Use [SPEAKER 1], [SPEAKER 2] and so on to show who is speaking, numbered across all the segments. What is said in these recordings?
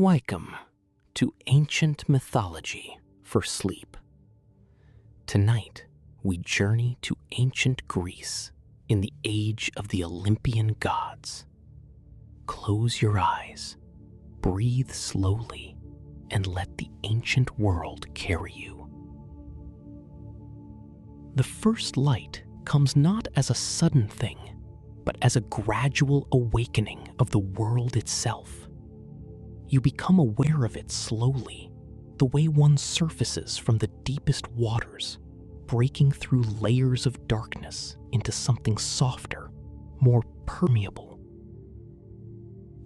[SPEAKER 1] Welcome to Ancient Mythology for Sleep. Tonight, we journey to ancient Greece in the age of the Olympian gods. Close your eyes, breathe slowly, and let the ancient world carry you. The first light comes not as a sudden thing, but as a gradual awakening of the world itself. You become aware of it slowly, the way one surfaces from the deepest waters, breaking through layers of darkness into something softer, more permeable.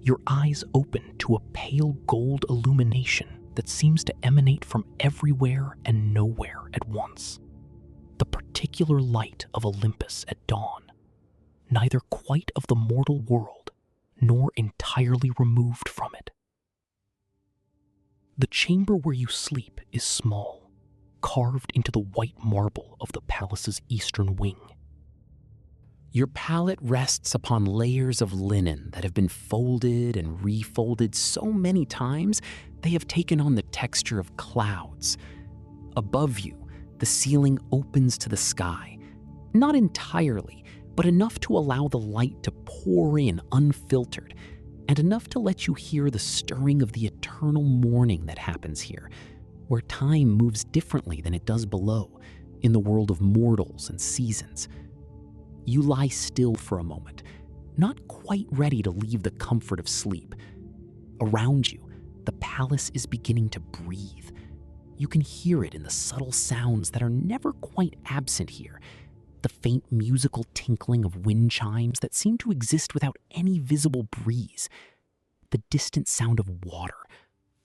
[SPEAKER 1] Your eyes open to a pale gold illumination that seems to emanate from everywhere and nowhere at once. The particular light of Olympus at dawn, neither quite of the mortal world, nor entirely removed from it. The chamber where you sleep is small, carved into the white marble of the palace's eastern wing. Your pallet rests upon layers of linen that have been folded and refolded so many times they have taken on the texture of clouds. Above you, the ceiling opens to the sky, not entirely, but enough to allow the light to pour in unfiltered, and enough to let you hear the stirring of the eternal morning that happens here, where time moves differently than it does below, in the world of mortals and seasons. You lie still for a moment, not quite ready to leave the comfort of sleep. Around you, the palace is beginning to breathe. You can hear it in the subtle sounds that are never quite absent here, the faint musical tinkling of wind chimes that seem to exist without any visible breeze, the distant sound of water,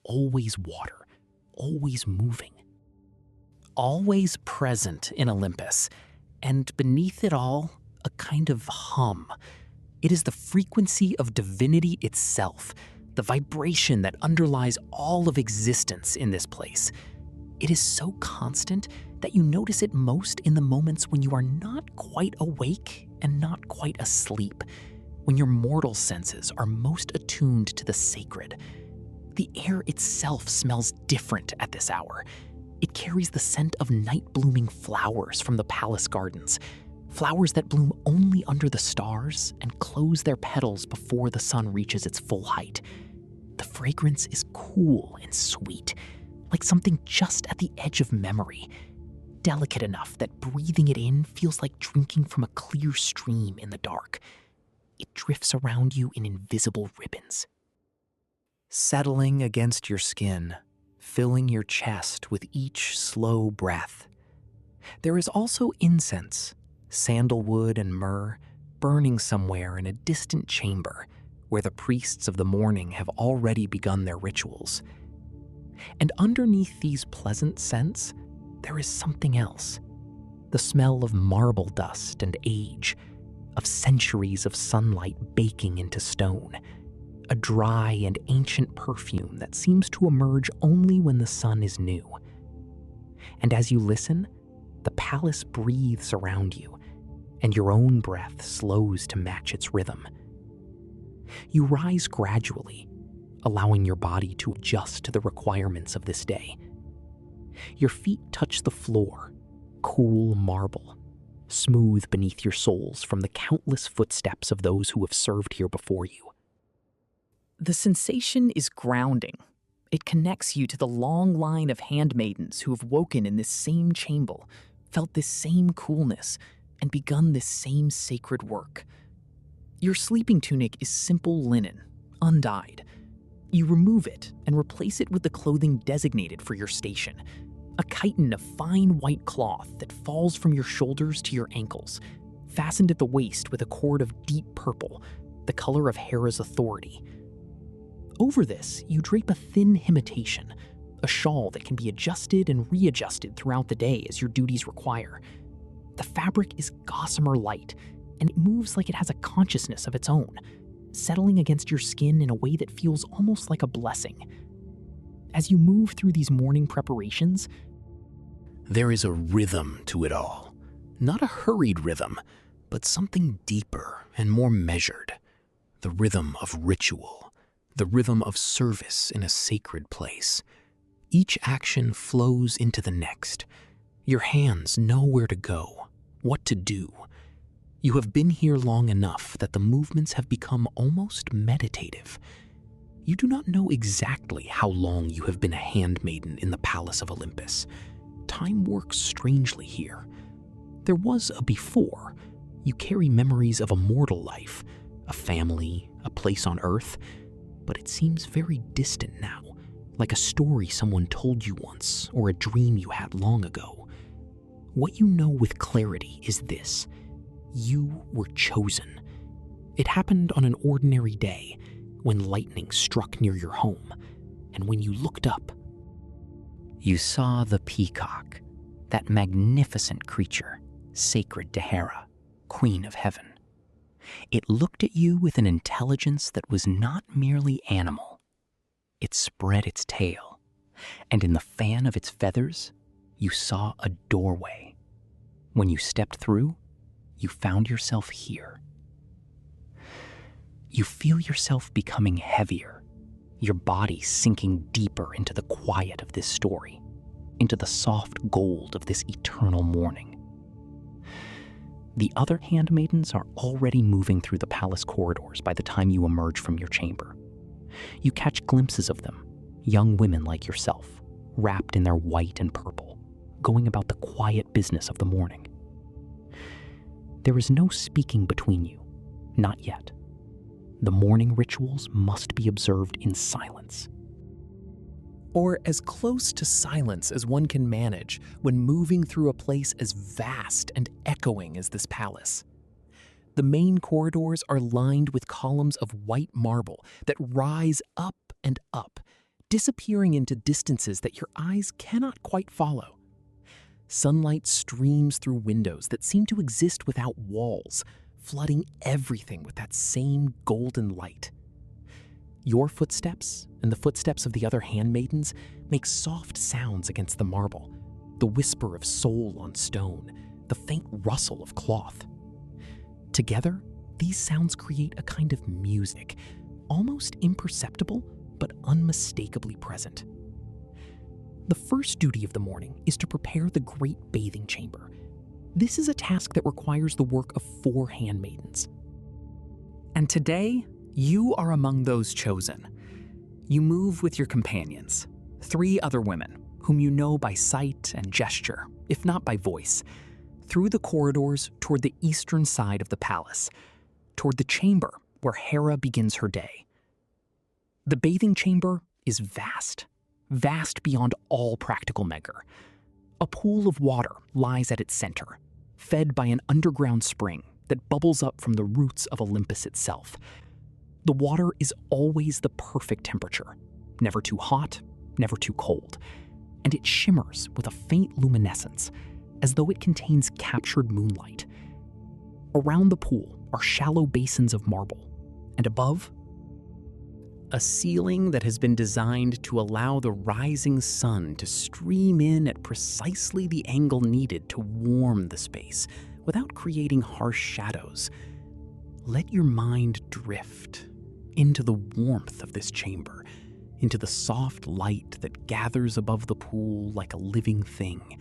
[SPEAKER 1] always moving. Always present in Olympus, and beneath it all, a kind of hum. It is the frequency of divinity itself, the vibration that underlies all of existence in this place. It is so constant that you notice it most in the moments when you are not quite awake and not quite asleep, when your mortal senses are most attuned to the sacred. The air itself smells different at this hour. It carries the scent of night-blooming flowers from the palace gardens, flowers that bloom only under the stars and close their petals before the sun reaches its full height. The fragrance is cool and sweet, like something just at the edge of memory, delicate enough that breathing it in feels like drinking from a clear stream in the dark. It drifts around you in invisible ribbons, settling against your skin, filling your chest with each slow breath. There is also incense, sandalwood and myrrh, burning somewhere in a distant chamber where the priests of the morning have already begun their rituals. And underneath these pleasant scents, there is something else. The smell of marble dust and age, of centuries of sunlight baking into stone. A dry and ancient perfume that seems to emerge only when the sun is new. And as you listen, the palace breathes around you, and your own breath slows to match its rhythm. You rise gradually, allowing your body to adjust to the requirements of this day. Your feet touch the floor, cool marble, smooth beneath your soles from the countless footsteps of those who have served here before you. The sensation is grounding. It connects you to the long line of handmaidens who have woken in this same chamber, felt this same coolness, and begun this same sacred work. Your sleeping tunic is simple linen, undyed. You remove it and replace it with the clothing designated for your station, a chiton of fine white cloth that falls from your shoulders to your ankles, fastened at the waist with a cord of deep purple, the color of Hera's authority. Over this, you drape a thin himitation, a shawl that can be adjusted and readjusted throughout the day as your duties require. The fabric is gossamer light, and it moves like it has a consciousness of its own, settling against your skin in a way that feels almost like a blessing. As you move through these morning preparations, there is a rhythm to it all. Not a hurried rhythm, but something deeper and more measured. The rhythm of ritual, the rhythm of service in a sacred place. Each action flows into the next. Your hands know where to go, what to do. You have been here long enough that the movements have become almost meditative. You do not know exactly how long you have been a handmaiden in the palace of Olympus. Time works strangely here. There was a before. You carry memories of a mortal life, a family, a place on Earth, but it seems very distant now, like a story someone told you once or a dream you had long ago. What you know with clarity is this: you were chosen. It happened on an ordinary day, when lightning struck near your home, and when you looked up, you saw the peacock, that magnificent creature, sacred to Hera, Queen of Heaven. It looked at you with an intelligence that was not merely animal. It spread its tail, and in the fan of its feathers, you saw a doorway. When you stepped through, you found yourself here. You feel yourself becoming heavier, your body sinking deeper into the quiet of this story, into the soft gold of this eternal morning. The other handmaidens are already moving through the palace corridors by the time you emerge from your chamber. You catch glimpses of them, young women like yourself, wrapped in their white and purple, going about the quiet business of the morning. There is no speaking between you, not yet. The morning rituals must be observed in silence.
[SPEAKER 2] Or as close to silence as one can manage when moving through a place as vast and echoing as this palace. The main corridors are lined with columns of white marble that rise up and up, disappearing into distances that your eyes cannot quite follow. Sunlight streams through windows that seem to exist without walls, flooding everything with that same golden light. Your footsteps and the footsteps of the other handmaidens make soft sounds against the marble, the whisper of soul on stone, the faint rustle of cloth. Together, these sounds create a kind of music, almost imperceptible but unmistakably present. The first duty of the morning is to prepare the great bathing chamber. This is a task that requires the work of 4 handmaidens.
[SPEAKER 3] And today, you are among those chosen. You move with your companions, 3 other women, whom you know by sight and gesture, if not by voice, through the corridors toward the eastern side of the palace, toward the chamber where Hera begins her day. The bathing chamber is vast, vast beyond all practical measure. A pool of water lies at its center, fed by an underground spring that bubbles up from the roots of Olympus itself. The water is always the perfect temperature, never too hot, never too cold, and it shimmers with a faint luminescence, as though it contains captured moonlight. Around the pool are shallow basins of marble, and above, a ceiling that has been designed to allow the rising sun to stream in at precisely the angle needed to warm the space without creating harsh shadows. Let your mind drift into the warmth of this chamber, into the soft light that gathers above the pool like a living thing.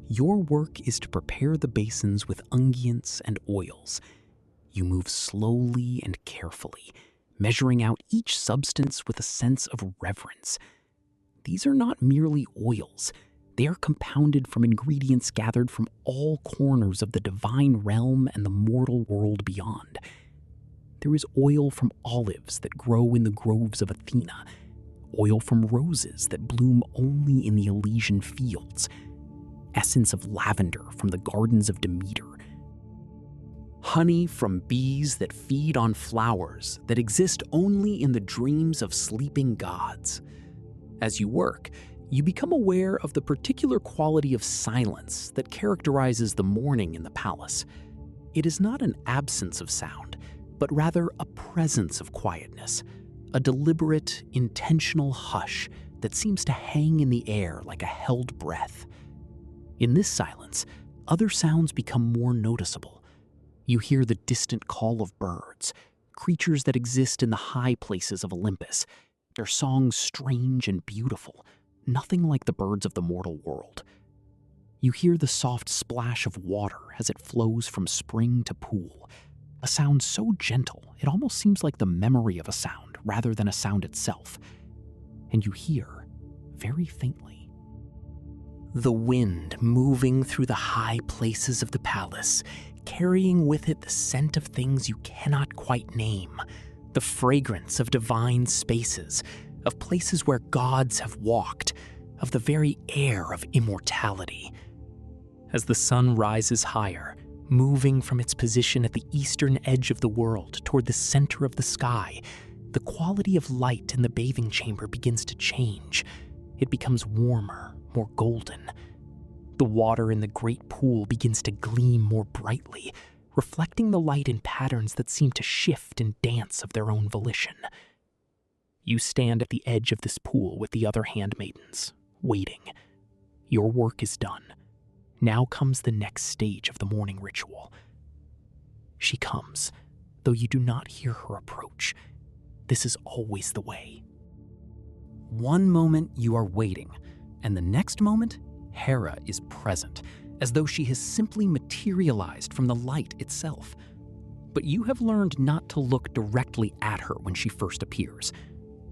[SPEAKER 3] Your work is to prepare the basins with unguents and oils. You move slowly and carefully, measuring out each substance with a sense of reverence. These are not merely oils. They are compounded from ingredients gathered from all corners of the divine realm and the mortal world beyond. There is oil from olives that grow in the groves of Athena, oil from roses that bloom only in the Elysian fields, essence of lavender from the gardens of Demeter, honey from bees that feed on flowers that exist only in the dreams of sleeping gods. As you work, you become aware of the particular quality of silence that characterizes the morning in the palace. It is not an absence of sound, but rather a presence of quietness, a deliberate, intentional hush that seems to hang in the air like a held breath. In this silence, other sounds become more noticeable. You hear the distant call of birds,
[SPEAKER 1] creatures that exist in the high places of Olympus, their songs strange and beautiful, nothing like the birds of the mortal world. You hear the soft splash of water as it flows from spring to pool, a sound so gentle it almost seems like the memory of a sound rather than a sound itself. And you hear, very faintly, the wind moving through the high places of the palace, carrying with it the scent of things you cannot quite name, the fragrance of divine spaces, of places where gods have walked, of the very air of immortality. As the sun rises higher, moving from its position at the eastern edge of the world toward the center of the sky, the quality of light in the bathing chamber begins to change. It becomes warmer, more golden. The water in the great pool begins to gleam more brightly, reflecting the light in patterns that seem to shift and dance of their own volition. You stand at the edge of this pool with the other handmaidens, waiting. Your work is done. Now comes the next stage of the morning ritual. She comes, though you do not hear her approach. This is always the way.
[SPEAKER 2] One moment you are waiting, and the next moment, Hera is present, as though she has simply materialized from the light itself. But you have learned not to look directly at her when she first appears.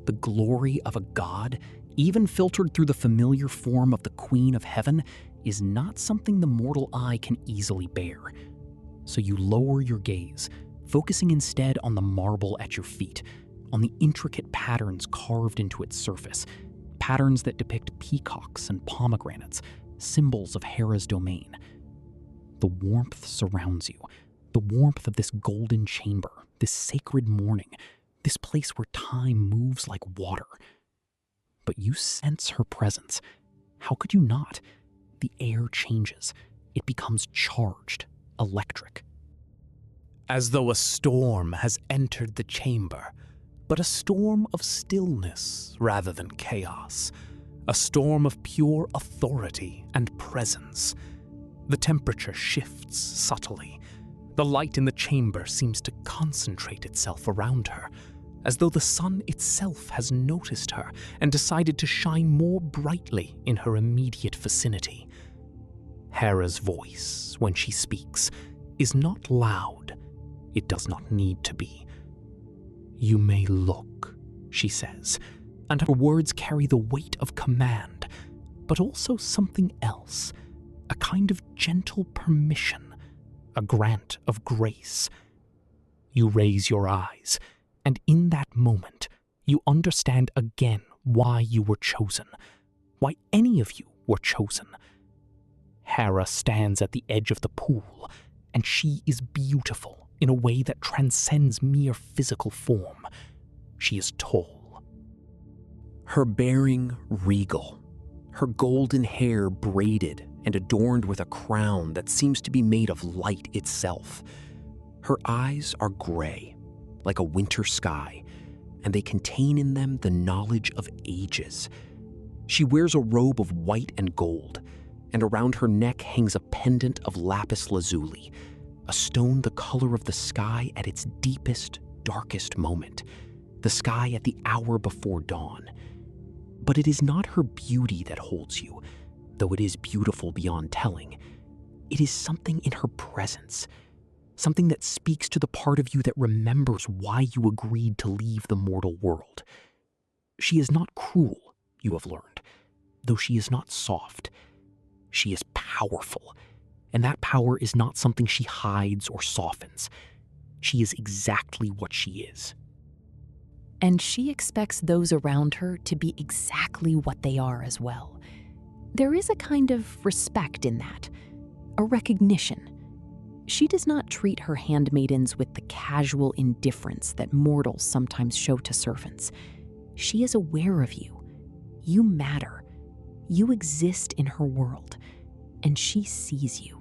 [SPEAKER 2] The glory of a god, even filtered through the familiar form of the Queen of Heaven, is not something the mortal eye can easily bear. So you lower your gaze, focusing instead on the marble at your feet, on the intricate patterns carved into its surface, patterns that depict peacocks and pomegranates, symbols of Hera's domain. The warmth surrounds you, the warmth of this golden chamber, this sacred morning, this place where time moves like water. But you sense her presence. How could you not? The air changes. It becomes charged, electric.
[SPEAKER 1] As though a storm has entered the chamber, but a storm of stillness rather than chaos, a storm of pure authority and presence. The temperature shifts subtly. The light in the chamber seems to concentrate itself around her, as though the sun itself has noticed her and decided to shine more brightly in her immediate vicinity. Hera's voice, when she speaks, is not loud. It does not need to be. "You may look," she says, and her words carry the weight of command, but also something else, a kind of gentle permission, a grant of grace. You raise your eyes, and in that moment, you understand again why you were chosen, why any of you were chosen. Hera stands at the edge of the pool, and she is beautiful in a way that transcends mere physical form. She is tall.
[SPEAKER 2] Her bearing regal, her golden hair braided and adorned with a crown that seems to be made of light itself. Her eyes are gray, like a winter sky, and they contain in them the knowledge of ages. She wears a robe of white and gold, and around her neck hangs a pendant of lapis lazuli, a stone the color of the sky at its deepest, darkest moment, the sky at the hour before dawn. But it is not her beauty that holds you, though it is beautiful beyond telling. It is something in her presence, something that speaks to the part of you that remembers why you agreed to leave the mortal world. She is not cruel, you have learned, though she is not soft. She is powerful, and that power is not something she hides or softens. She is exactly what she is.
[SPEAKER 4] And she expects those around her to be exactly what they are as well. There is a kind of respect in that, a recognition. She does not treat her handmaidens with the casual indifference that mortals sometimes show to servants. She is aware of you. You matter. You exist in her world, and she sees you.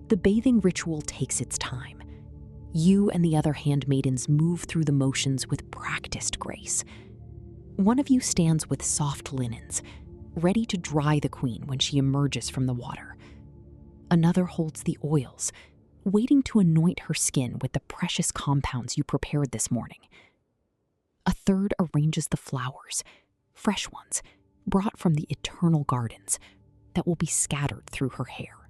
[SPEAKER 4] The bathing ritual takes its time. You and the other handmaidens move through the motions with practiced grace. One of you stands with soft linens, ready to dry the queen when she emerges from the water. Another holds the oils, waiting to anoint her skin with the precious compounds you prepared this morning. A third arranges the flowers, fresh ones, brought from the eternal gardens, that will be scattered through her hair.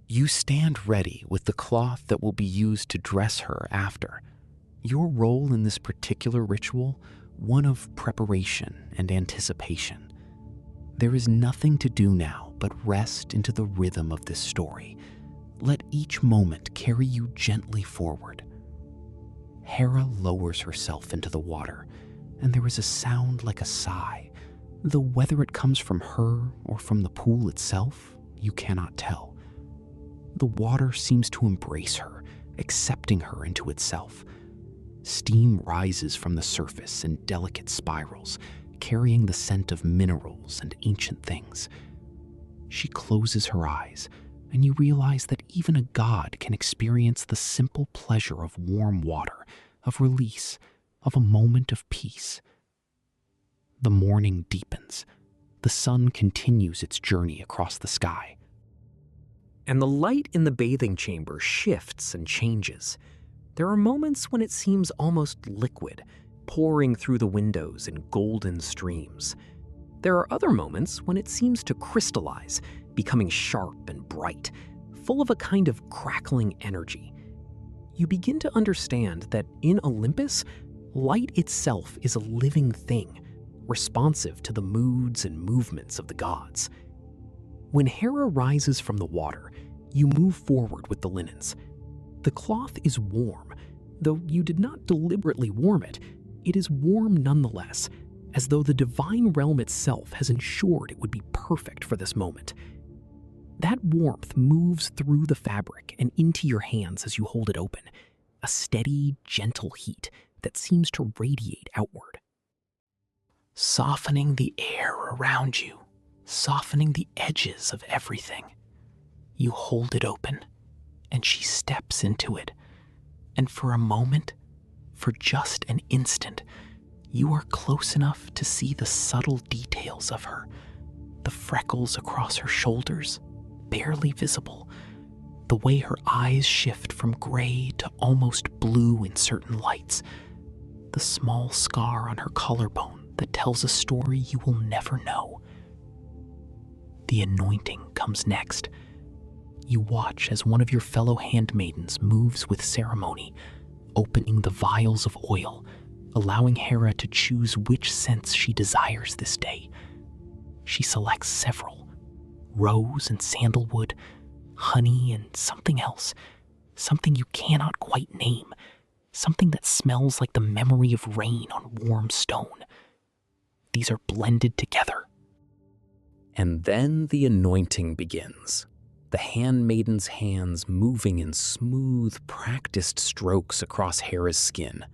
[SPEAKER 1] You stand ready with the cloth that will be used to dress her after. Your role in this particular ritual, one of preparation and anticipation. There is nothing to do now but rest into the rhythm of this story. Let each moment carry you gently forward. Hera lowers herself into the water, and there is a sound like a sigh, though whether it comes from her or from the pool itself, you cannot tell. The water seems to embrace her, accepting her into itself. Steam rises from the surface in delicate spirals, carrying the scent of minerals and ancient things. She closes her eyes, and you realize that even a god can experience the simple pleasure of warm water, of release, of a moment of peace. The morning deepens. The sun continues its journey across the sky.
[SPEAKER 2] And the light in the bathing chamber shifts and changes. There are moments when it seems almost liquid, pouring through the windows in golden streams. There are other moments when it seems to crystallize, becoming sharp and bright, full of a kind of crackling energy. You begin to understand that in Olympus, light itself is a living thing, responsive to the moods and movements of the gods. When Hera rises from the water, you move forward with the linens. The cloth is warm. Though you did not deliberately warm it, it is warm nonetheless, as though the divine realm itself has ensured it would be perfect for this moment. That warmth moves through the fabric and into your hands as you hold it open, a steady, gentle heat that seems to radiate outward.
[SPEAKER 1] Softening the air around you, softening the edges of everything. You hold it open, and she steps into it, and for a moment, for just an instant, you are close enough to see the subtle details of her, the freckles across her shoulders, barely visible, the way her eyes shift from gray to almost blue in certain lights, the small scar on her collarbone that tells a story you will never know. The anointing comes next. You watch as one of your fellow handmaidens moves with ceremony, opening the vials of oil, allowing Hera to choose which scents she desires this day. She selects several: rose and sandalwood, honey and something else, something you cannot quite name, something that smells like the memory of rain on warm stone. These are blended together.
[SPEAKER 2] And then the anointing begins. The handmaiden's hands moving in smooth, practiced strokes across Hera's skin,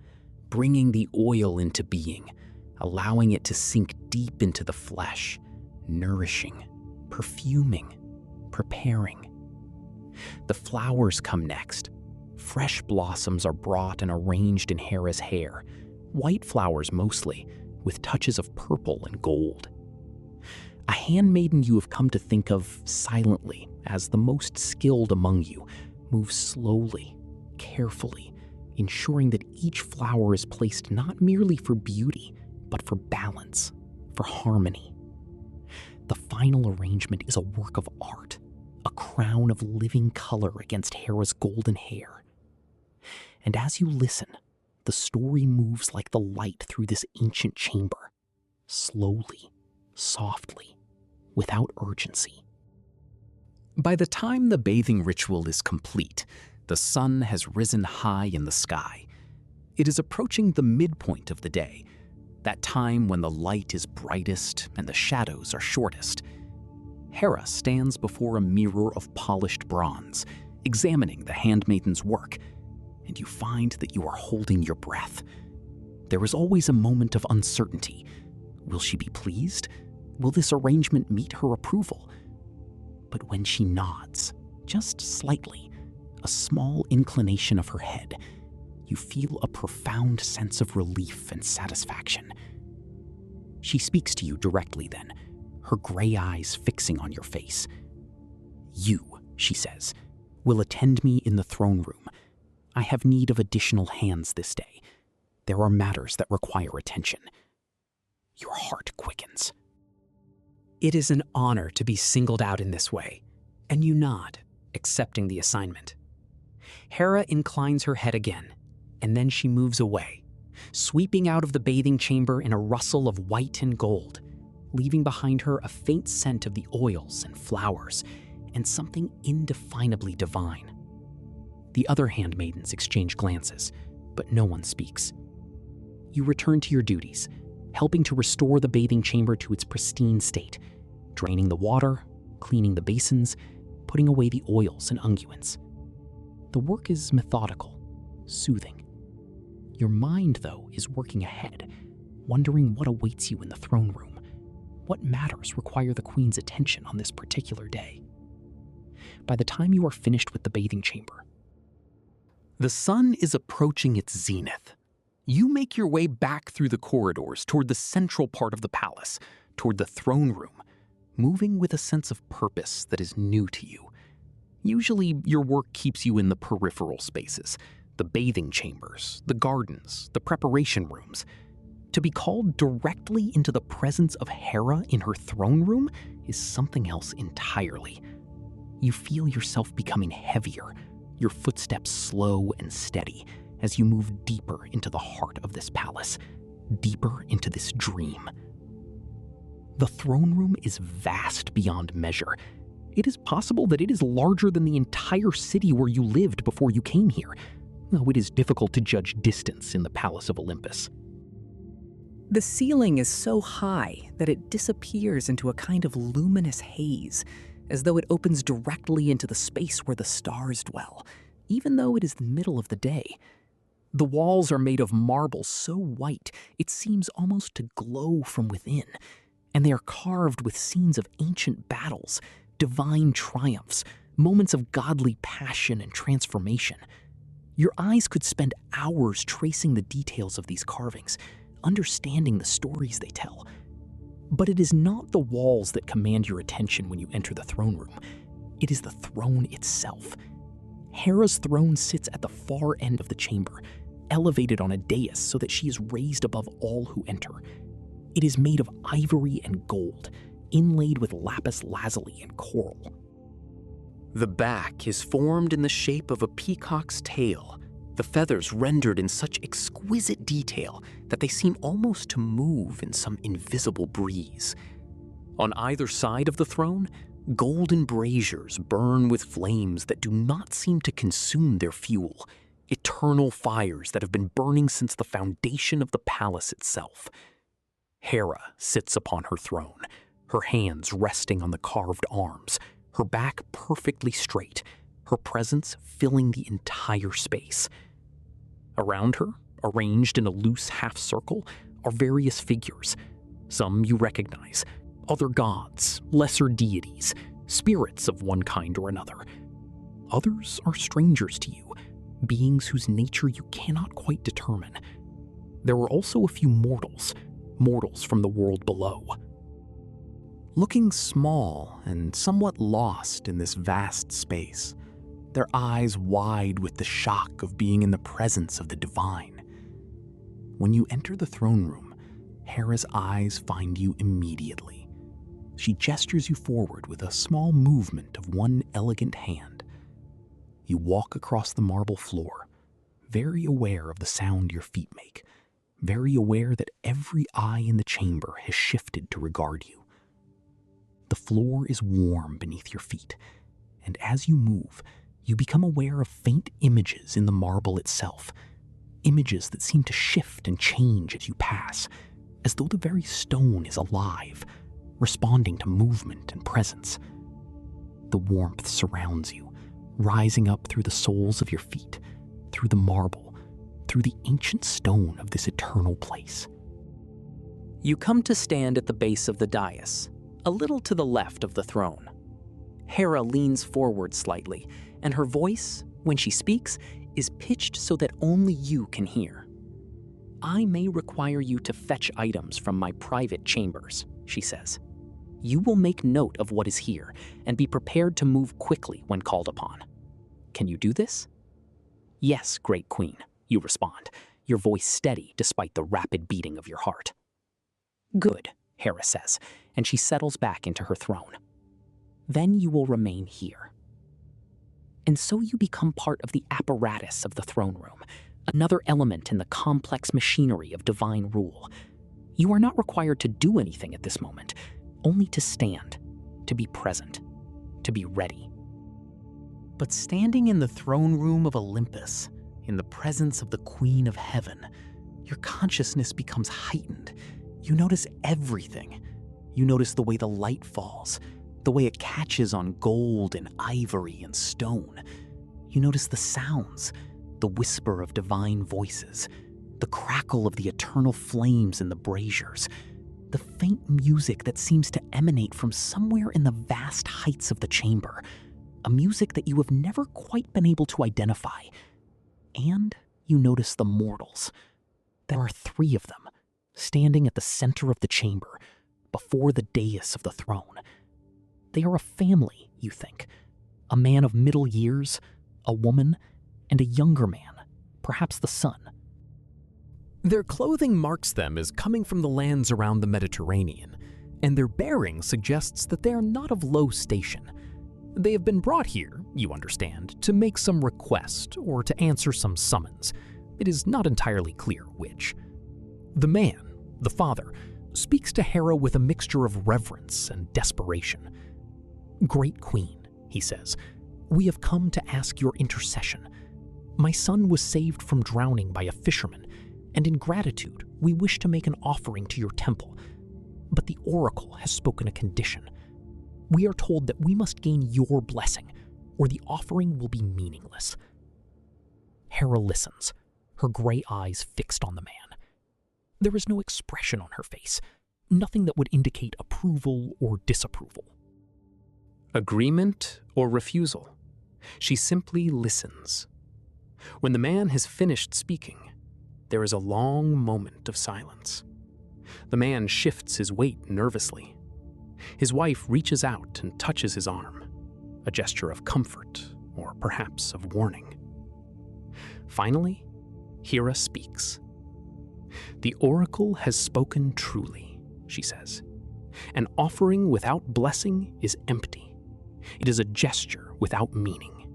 [SPEAKER 2] bringing the oil into being, allowing it to sink deep into the flesh, nourishing, perfuming, preparing. The flowers come next. Fresh blossoms are brought and arranged in Hera's hair, white flowers mostly, with touches of purple and gold. A handmaiden you have come to think of silently as the most skilled among you moves slowly, carefully, ensuring that each flower is placed not merely for beauty, but for balance, for harmony. The final arrangement is a work of art, a crown of living color against Hera's golden hair. And as you listen, the story moves like the light through this ancient chamber, slowly, softly, without urgency. By the time the bathing ritual is complete, the sun has risen high in the sky. It is approaching the midpoint of the day, that time when the light is brightest and the shadows are shortest. Hera stands before a mirror of polished bronze, examining the handmaiden's work, and you find that you are holding your breath. There is always a moment of uncertainty. Will she be pleased? Will this arrangement meet her approval? But when she nods, just slightly, a small inclination of her head, you feel a profound sense of relief and satisfaction. She speaks to you directly then, her gray eyes fixing on your face. "You," she says,
[SPEAKER 1] will attend me in the throne room. I have need of additional hands this day. There are matters that require attention. Your heart quickens.
[SPEAKER 3] It is an honor to be singled out in this way, and you nod, accepting the assignment. Hera inclines her head again, and then she moves away, sweeping out of the bathing chamber in a rustle of white and gold, leaving behind her a faint scent of the oils and flowers, and something indefinably divine. The other handmaidens exchange glances, but no one speaks. You return to your duties, helping to restore the bathing chamber to its pristine state, draining the water, cleaning the basins, putting away the oils and unguents. The work is methodical, soothing. Your mind, though, is working ahead, wondering what awaits you in the throne room. What matters require the queen's attention on this particular day? By the time you are finished with the bathing chamber,
[SPEAKER 2] the sun is approaching its zenith. You make your way back through the corridors toward the central part of the palace, toward the throne room, moving with a sense of purpose that is new to you. Usually, your work keeps you in the peripheral spaces, the bathing chambers, the gardens, the preparation rooms. To be called directly into the presence of Hera in her throne room is something else entirely. You feel yourself becoming heavier, your footsteps slow and steady, as you move deeper into the heart of this palace, deeper into this dream. The throne room is vast beyond measure. It is possible that it is larger than the entire city where you lived before you came here, though it is difficult to judge distance in the palace of Olympus.
[SPEAKER 3] The ceiling is so high that it disappears into a kind of luminous haze, as though it opens directly into the space where the stars dwell, even though it is the middle of the day. The walls are made of marble so white it seems almost to glow from within, and they are carved with scenes of ancient battles, divine triumphs, moments of godly passion and transformation. Your eyes could spend hours tracing the details of these carvings, understanding the stories they tell. But it is not the walls that command your attention when you enter the throne room. It is the throne itself. Hera's throne sits at the far end of the chamber, elevated on a dais so that she is raised above all who enter. It is made of ivory and gold, inlaid with lapis lazuli and coral.
[SPEAKER 2] The back is formed in the shape of a peacock's tail, the feathers rendered in such exquisite detail that they seem almost to move in some invisible breeze. On either side of the throne, golden braziers burn with flames that do not seem to consume their fuel, eternal fires that have been burning since the foundation of the palace itself. Hera sits upon her throne, her hands resting on the carved arms, her back perfectly straight, her presence filling the entire space. Around her, arranged in a loose half-circle, are various figures. Some you recognize, other gods, lesser deities, spirits of one kind or another. Others are strangers to you, beings whose nature you cannot quite determine. There are also a few mortals from the world below. Looking small and somewhat lost in this vast space, their eyes wide with the shock of being in the presence of the divine. When you enter the throne room, Hera's eyes find you immediately. She gestures you forward with a small movement of one elegant hand. You walk across the marble floor, very aware of the sound your feet make, very aware that every eye in the chamber has shifted to regard you. The floor is warm beneath your feet, and as you move, you become aware of faint images in the marble itself, images that seem to shift and change as you pass, as though the very stone is alive, responding to movement and presence. The warmth surrounds you, rising up through the soles of your feet, through the marble, through the ancient stone of this eternal place.
[SPEAKER 3] You come to stand at the base of the dais, a little to the left of the throne. Hera leans forward slightly, and her voice, when she speaks, is pitched so that only you can hear. "I may require you to fetch items from my private chambers," she says. "You will make note of what is here and be prepared to move quickly when called upon.
[SPEAKER 1] Can you do this? Yes, great queen, you respond, your voice steady despite the rapid beating of your heart. Good, Hera says, and she settles back into her throne. Then you will remain here. And so you become part of the apparatus of the throne room, another element in the complex machinery of divine rule. You are not required to do anything at this moment, only to stand, to be present, to be ready. But standing in the throne room of Olympus, in the presence of the Queen of Heaven, your consciousness becomes heightened. You notice everything. You notice the way the light falls, the way it catches on gold and ivory and stone. You notice the sounds, the whisper of divine voices, the crackle of the eternal flames in the braziers, the faint music that seems to emanate from somewhere in the vast heights of the chamber, a music that you have never quite been able to identify. And you notice the mortals. There are 3 of them, standing at the center of the chamber, before the dais of the throne. They are a family, you think. A man of middle years, a woman, and a younger man, perhaps the son.
[SPEAKER 2] Their clothing marks them as coming from the lands around the Mediterranean, and their bearing suggests that they are not of low station. They have been brought here, you understand, to make some request or to answer some summons. It is not entirely clear which. The man, the father, speaks to Hera with a mixture of reverence and desperation. Great Queen, he says, we have come to ask your intercession. My son was saved from drowning by a fisherman, and in gratitude, we wish to make an offering to your temple. But the oracle has spoken a condition. We are told that we must gain your blessing, or the offering will be meaningless. Hera listens, her gray eyes fixed on the man. There is no expression on her face, nothing that would indicate approval or disapproval. Agreement or refusal? She simply listens. When the man has finished speaking, there is a long moment of silence. The man shifts his weight nervously. His wife reaches out and touches his arm, a gesture of comfort or perhaps of warning. Finally, Hera speaks. The oracle has spoken truly, she says. An offering without blessing is empty. It is a gesture without meaning.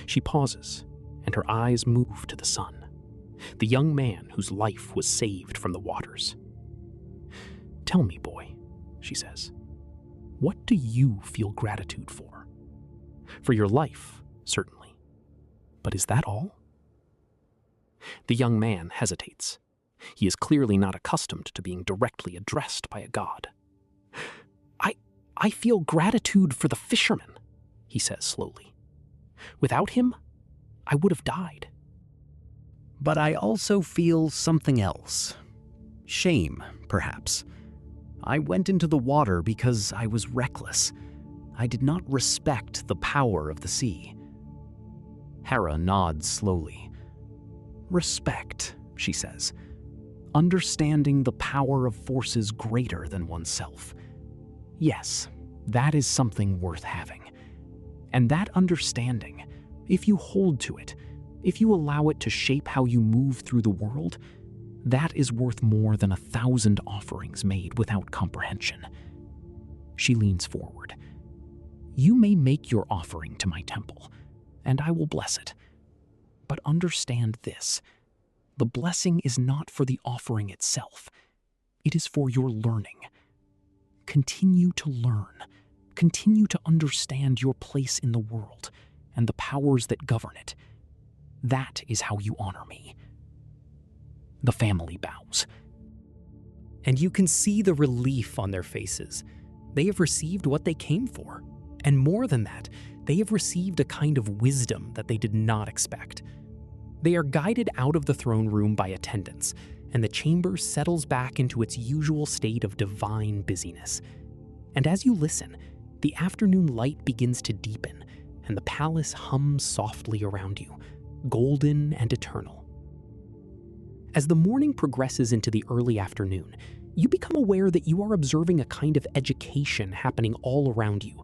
[SPEAKER 2] She pauses, and her eyes move to the son, the young man whose life was saved from the waters. Tell me, boy, she says, what do you feel gratitude for? For your life, certainly. But is that all? The young man hesitates. He is clearly not accustomed to being directly addressed by a god. I feel gratitude for the fisherman, he says slowly. Without him, I would have died.
[SPEAKER 5] But I also feel something else. Shame, perhaps. I went into the water because I was reckless. I did not respect the power of the sea. Hera nods slowly. Respect, she says. Understanding the power of forces greater than oneself. Yes, that is something worth having. And that understanding, if you hold to it, if you allow it to shape how you move through the world, that is worth more than 1,000 offerings made without comprehension. She leans forward. You may make your offering to my temple, and I will bless it. But understand this. The blessing is not for the offering itself. It is for your learning. Continue to learn. Continue to understand your place in the world and the powers that govern it. That is how you honor me. The family bows.
[SPEAKER 2] And you can see the relief on their faces. They have received what they came for. And more than that, they have received a kind of wisdom that they did not expect. They are guided out of the throne room by attendants, and the chamber settles back into its usual state of divine busyness. And as you listen, the afternoon light begins to deepen, and the palace hums softly around you, golden and eternal. As the morning progresses into the early afternoon, you become aware that you are observing a kind of education happening all around you.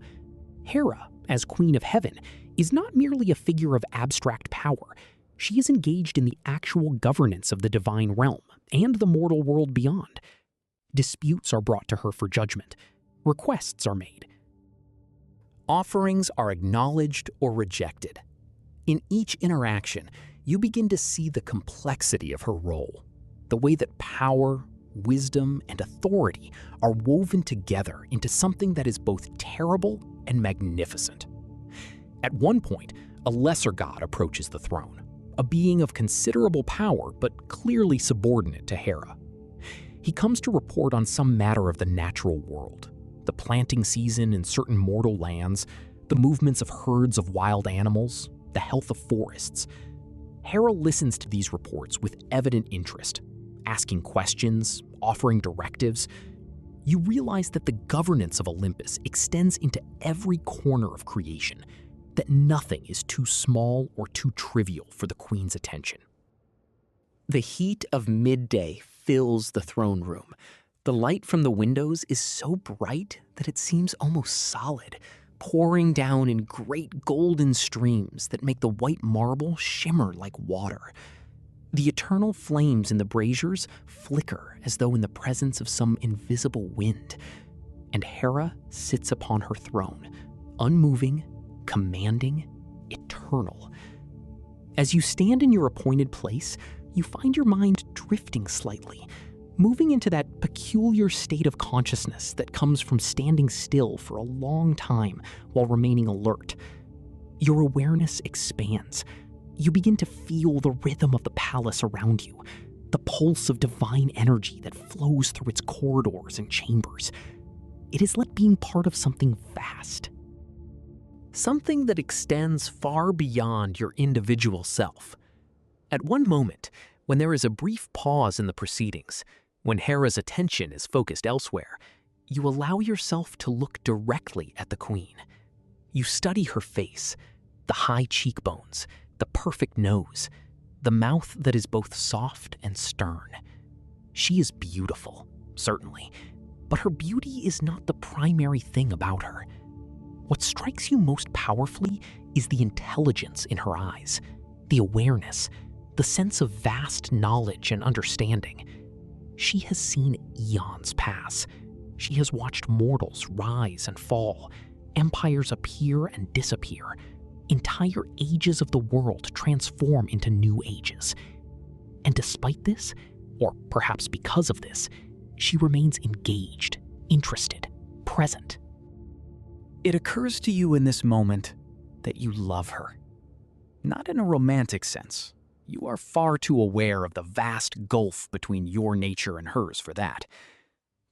[SPEAKER 2] Hera
[SPEAKER 1] as Queen of Heaven, is not merely a figure of abstract power. She is engaged in the actual governance of the divine realm and the mortal world beyond. Disputes are brought to her for judgment. Requests are made.
[SPEAKER 2] Offerings are acknowledged or rejected. In each interaction, you begin to see the complexity of her role, the way that power, wisdom, and authority are woven together into something that is both terrible and magnificent. At one point, a lesser god approaches the throne, a being of considerable power but clearly subordinate to Hera. He comes to report on some matter of the natural world, the planting season in certain mortal lands, the movements of herds of wild animals, the health of forests. Hera listens to these reports with evident interest, asking questions, offering directives. You realize that the governance of Olympus extends into every corner of creation, that nothing is too small or too trivial for the queen's attention.
[SPEAKER 1] The heat of midday fills the throne room. The light from the windows is so bright that it seems almost solid, pouring down in great golden streams that make the white marble shimmer like water. The eternal flames in the braziers flicker as though in the presence of some invisible wind, and Hera sits upon her throne, unmoving, commanding, eternal. As you stand in your appointed place, you find your mind drifting slightly, moving into that peculiar state of consciousness that comes from standing still for a long time while remaining alert. Your awareness expands. You begin to feel the rhythm of the palace around you, the pulse of divine energy that flows through its corridors and chambers. It is like being part of something vast.
[SPEAKER 2] Something that extends far beyond your individual self. At one moment, when there is a brief pause in the proceedings, when Hera's attention is focused elsewhere, you allow yourself to look directly at the queen. You study her face, the high cheekbones, the perfect nose, the mouth that is both soft and stern. She is beautiful, certainly, but her beauty is not the primary thing about her. What strikes you most powerfully is the intelligence in her eyes, the awareness, the sense of vast knowledge and understanding. She has seen eons pass. She has watched mortals rise and fall, empires appear and disappear, entire ages of the world transform into new ages. And despite this, or perhaps because of this, she remains engaged, interested, present.
[SPEAKER 3] It occurs to you in this moment that you love her. Not in a romantic sense. You are far too aware of the vast gulf between your nature and hers for that.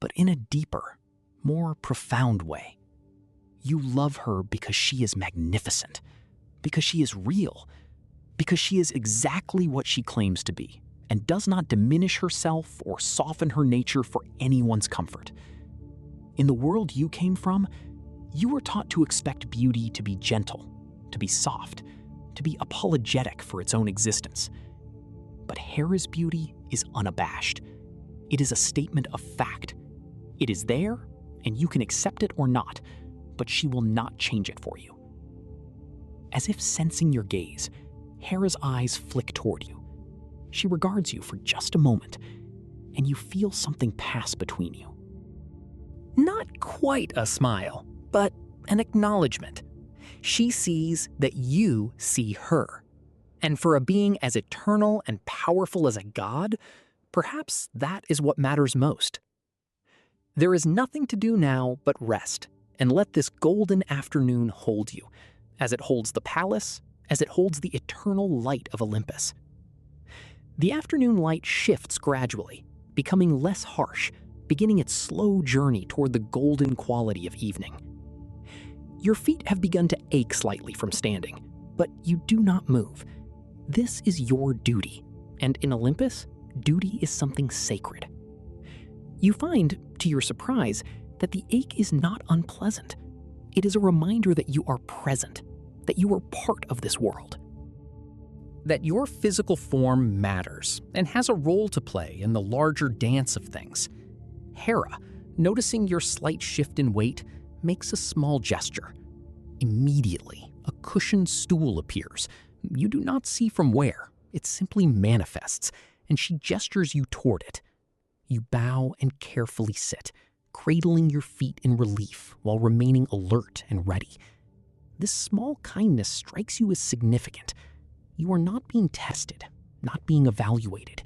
[SPEAKER 3] But in a deeper, more profound way. You love her because she is magnificent, because she is real, because she is exactly what she claims to be, and does not diminish herself or soften her nature for anyone's comfort. In the world you came from, you were taught to expect beauty to be gentle, to be soft, to be apologetic for its own existence. But Hera's beauty is unabashed. It is a statement of fact. It is there, and you can accept it or not, but she will not change it for you. As if sensing your gaze, Hera's eyes flick toward you. She regards you for just a moment, and you feel something pass between you.
[SPEAKER 2] Not quite a smile, but an acknowledgement. She sees that you see her. And for a being as eternal and powerful as a god, perhaps that is what matters most. There is nothing to do now but rest and let this golden afternoon hold you, as it holds the palace, as it holds the eternal light of Olympus. The afternoon light shifts gradually, becoming less harsh, beginning its slow journey toward the golden quality of evening. Your feet have begun to ache slightly from standing, but you do not move. This is your duty, and in Olympus, duty is something sacred. You find, to your surprise, that the ache is not unpleasant. It is a reminder that you are present, that you are part of this world. That your physical form matters and has a role to play in the larger dance of things. Hera, noticing your slight shift in weight, makes a small gesture.
[SPEAKER 1] Immediately, a cushioned stool appears. You do not see from where. It simply manifests, and she gestures you toward it. You bow and carefully sit, cradling your feet in relief while remaining alert and ready. This small kindness strikes you as significant. You are not being tested, not being evaluated.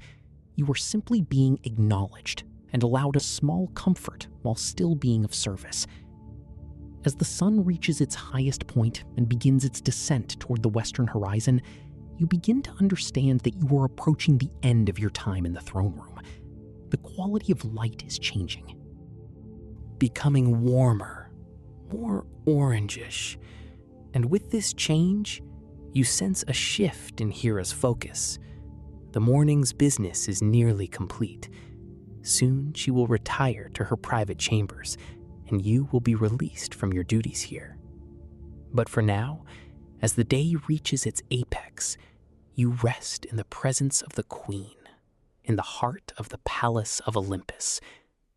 [SPEAKER 1] You are simply being acknowledged and allowed a small comfort while still being of service. As the sun reaches its highest point and begins its descent toward the western horizon, you begin to understand that you are approaching the end of your time in the throne room. The quality of light is changing, becoming warmer, more orangish. And with this change, you sense a shift in Hera's focus. The morning's business is nearly complete. Soon she will retire to her private chambers, and you will be released from your duties here. But for now, as the day reaches its apex, you rest in the presence of the Queen, in the heart of the palace of Olympus,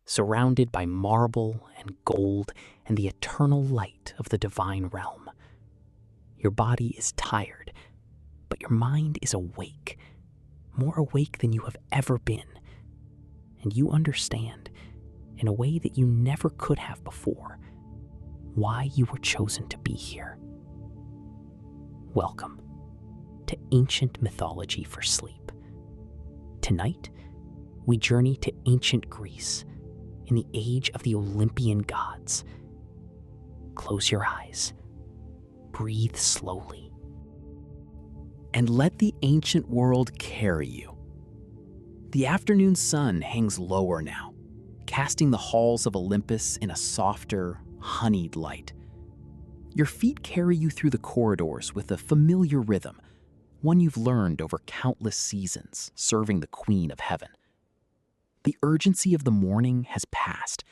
[SPEAKER 1] surrounded by marble and gold and the eternal light of the divine realm. Your body is tired, but your mind is awake, more awake than you have ever been. And you understand, in a way that you never could have before, why you were chosen to be here. Welcome to ancient mythology for sleep. Tonight, we journey to ancient Greece in the age of the Olympian gods. Close your eyes, breathe slowly, and let the ancient world carry you. The afternoon sun hangs lower now, casting the halls of Olympus in a softer, honeyed light. Your feet carry you through the corridors with a familiar rhythm, one you've learned over countless seasons serving the Queen of Heaven. The urgency of the morning has passed,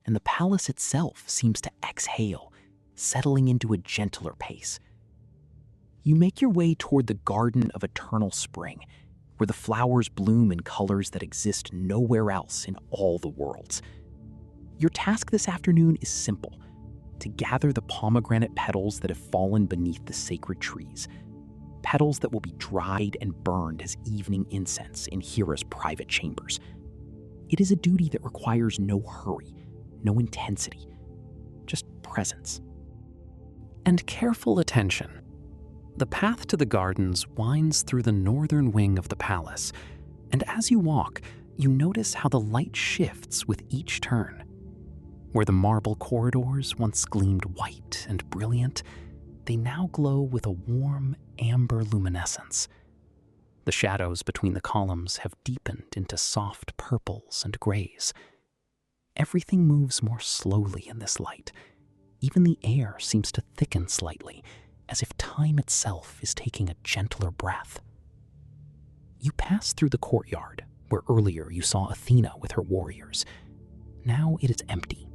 [SPEAKER 1] and the palace itself seems to exhale, settling into a gentler pace. You make your way toward the Garden of Eternal Spring, where the flowers bloom in colors that exist nowhere else in all the worlds. Your task this afternoon is simple: to gather the pomegranate petals that have fallen beneath the sacred trees, petals that will be dried and burned as evening incense in Hera's private chambers. It is a duty that requires no hurry, no intensity, just presence.
[SPEAKER 2] And careful attention. The path to the gardens winds through the northern wing of the palace, and as you walk, you notice how the light shifts with each turn. Where the marble corridors once gleamed white and brilliant, they now glow with a warm amber luminescence. The shadows between the columns have deepened into soft purples and grays. Everything moves more slowly in this light. Even the air seems to thicken slightly, as if time itself is taking a gentler breath. You pass through the courtyard, where earlier you saw Athena with her warriors. Now it is empty,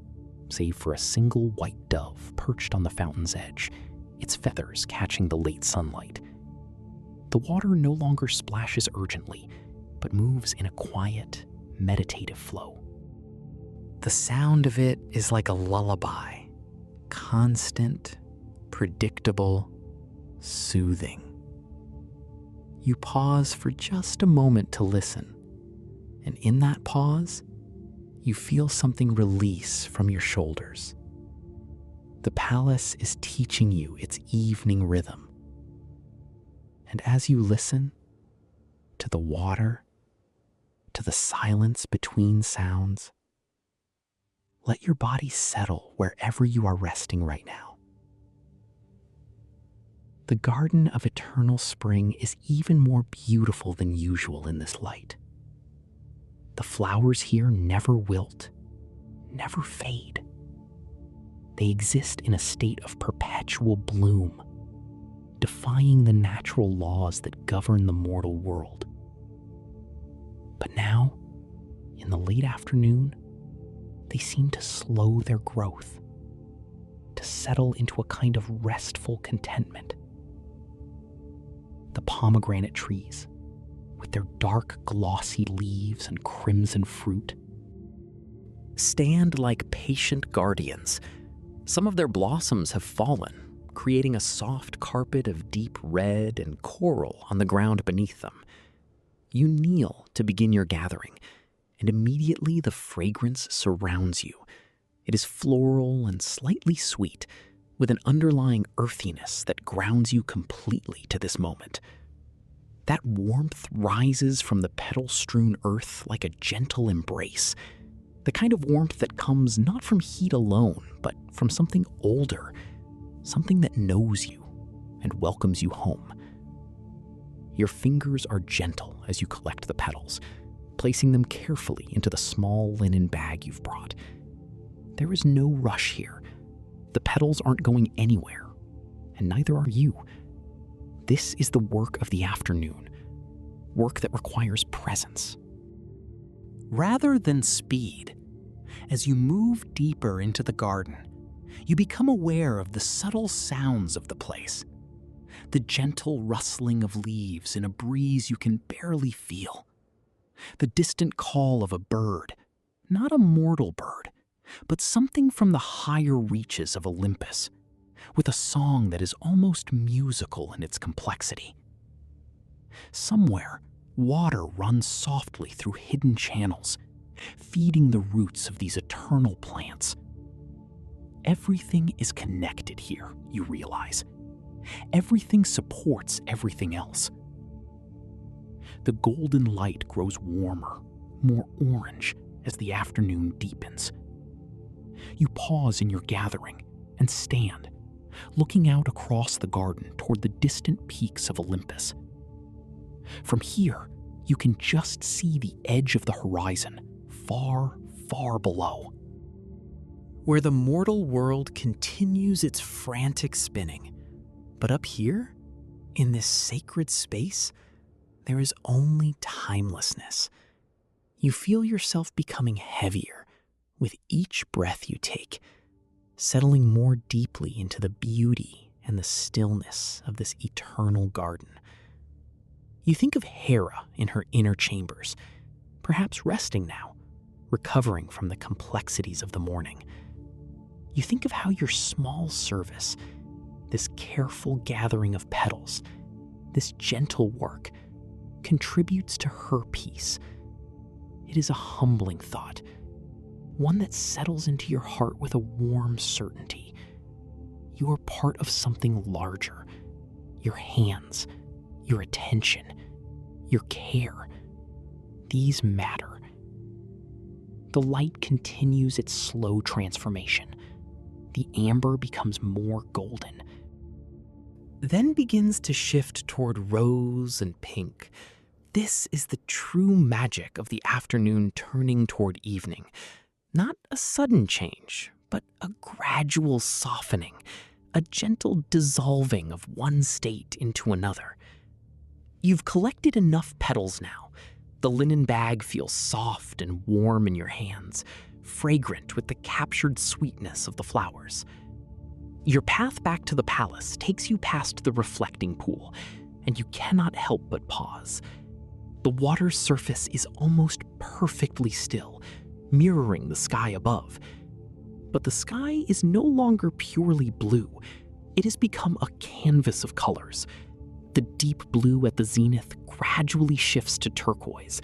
[SPEAKER 2] save for a single white dove perched on the fountain's edge, its feathers catching the late sunlight. The water no longer splashes urgently, but moves in a quiet, meditative flow. The sound of it is like a lullaby, constant, predictable, soothing. You pause for just a moment to listen, and in that pause, you feel something release from your shoulders. The palace is teaching you its evening rhythm. And as you listen to the water, to the silence between sounds, let your body settle wherever you are resting right now. The Garden of Eternal Spring is even more beautiful than usual in this light. The flowers here never wilt, never fade. They exist in a state of perpetual bloom, defying the natural laws that govern the mortal world. But now, in the late afternoon, they seem to slow their growth, to settle into a kind of restful contentment. The pomegranate trees, with their dark, glossy leaves and crimson fruit, stand like patient guardians. Some of their blossoms have fallen, creating a soft carpet of deep red and coral on the ground beneath them. You kneel to begin your gathering, and immediately the fragrance surrounds you. It is floral and slightly sweet, with an underlying earthiness that grounds you completely to this moment. That warmth rises from the petal-strewn earth like a gentle embrace, the kind of warmth that comes not from heat alone, but from something older, something that knows you and welcomes you home. Your fingers are gentle as you collect the petals, placing them carefully into the small linen bag you've brought. There is no rush here. The petals aren't going anywhere, and neither are you. This is the work of the afternoon, work that requires presence.
[SPEAKER 3] Rather than speed, as you move deeper into the garden, you become aware of the subtle sounds of the place. The gentle rustling of leaves in a breeze you can barely feel. The distant call of a bird, not a mortal bird, but something from the higher reaches of Olympus, with a song that is almost musical in its complexity. Somewhere, water runs softly through hidden channels, feeding the roots of these eternal plants. Everything is connected here, you realize. Everything supports everything else. The golden light grows warmer, more orange, as the afternoon deepens. You pause in your gathering and stand, looking out across the garden toward the distant peaks of Olympus. From here, you can just see the edge of the horizon, far, far below.
[SPEAKER 2] Where the mortal world continues its frantic spinning. But up here, in this sacred space, there is only timelessness. You feel yourself becoming heavier with each breath you take, settling more deeply into the beauty and the stillness of this eternal garden. You think of Hera in her inner chambers, perhaps resting now, recovering from the complexities of the morning. You think of how your small service, this careful gathering of petals, this gentle work, contributes to her peace. It is a humbling thought, one that settles into your heart with a warm certainty. You are part of something larger. Your hands, your attention, your care, these matter. The light continues its slow transformation. The amber becomes more golden, then begins to shift toward rose and pink. This is the true magic of the afternoon turning toward evening. Not a sudden change, but a gradual softening, a gentle dissolving of one state into another. You've collected enough petals now. The linen bag feels soft and warm in your hands, fragrant with the captured sweetness of the flowers. Your path back to the palace takes you past the reflecting pool, and you cannot help but pause. The water's surface is almost perfectly still, mirroring the sky above. But the sky is no longer purely blue. It has become a canvas of colors. The deep blue at the zenith gradually shifts to turquoise,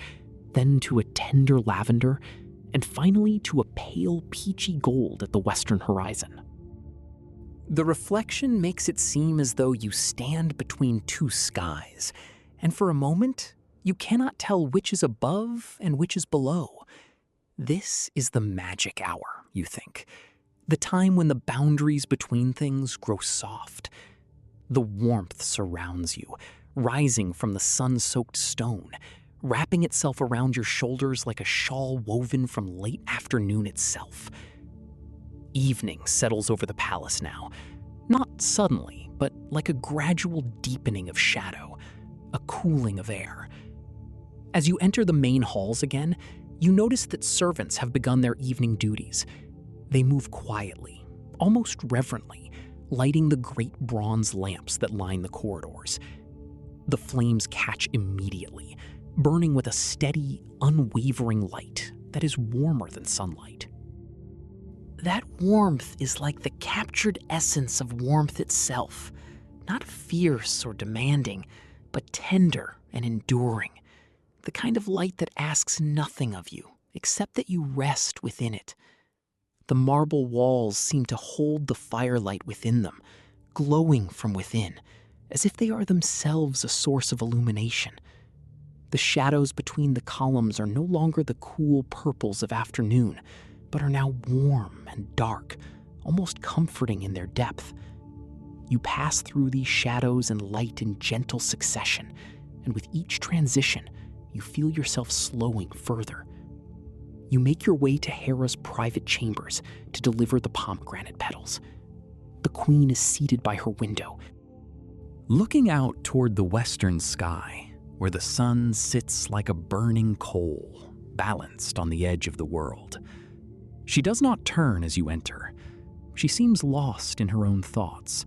[SPEAKER 2] then to a tender lavender, and finally to a pale peachy gold at the western horizon. The reflection makes it seem as though you stand between two skies, and for a moment, you cannot tell which is above and which is below. This is the magic hour, you think, the time when the boundaries between things grow soft. The warmth surrounds you, rising from the sun-soaked stone, wrapping itself around your shoulders like a shawl woven from late afternoon itself. Evening settles over the palace now, not suddenly, but like a gradual deepening of shadow, a cooling of air. As you enter the main halls again, you notice that servants have begun their evening duties. They move quietly, almost reverently, lighting the great bronze lamps that line the corridors. The flames catch immediately, burning with a steady, unwavering light that is warmer than sunlight. That warmth is like the captured essence of warmth itself, not fierce or demanding, but tender and enduring, the kind of light that asks nothing of you except that you rest within it. The marble walls seem to hold the firelight within them, glowing from within, as if they are themselves a source of illumination. The shadows between the columns are no longer the cool purples of afternoon, but are now warm and dark, almost comforting in their depth. You pass through these shadows and light in gentle succession, and with each transition, you feel yourself slowing further. You make your way to Hera's private chambers to deliver the pomegranate petals. The queen is seated by her window,
[SPEAKER 1] looking out toward the western sky, where the sun sits like a burning coal, balanced on the edge of the world. She does not turn as you enter. She seems lost in her own thoughts,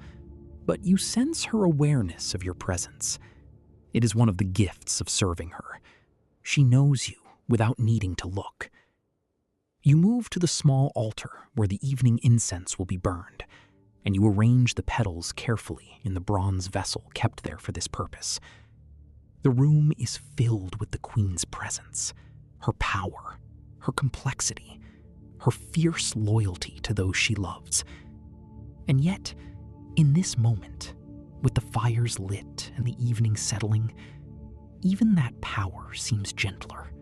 [SPEAKER 1] but you sense her awareness of your presence. It is one of the gifts of serving her. She knows you without needing to look. You move to the small altar where the evening incense will be burned, and you arrange the petals carefully in the bronze vessel kept there for this purpose. The room is filled with the queen's presence, her power, her complexity, her fierce loyalty to those she loves. And yet, in this moment, with the fires lit and the evening settling, even that power seems gentler,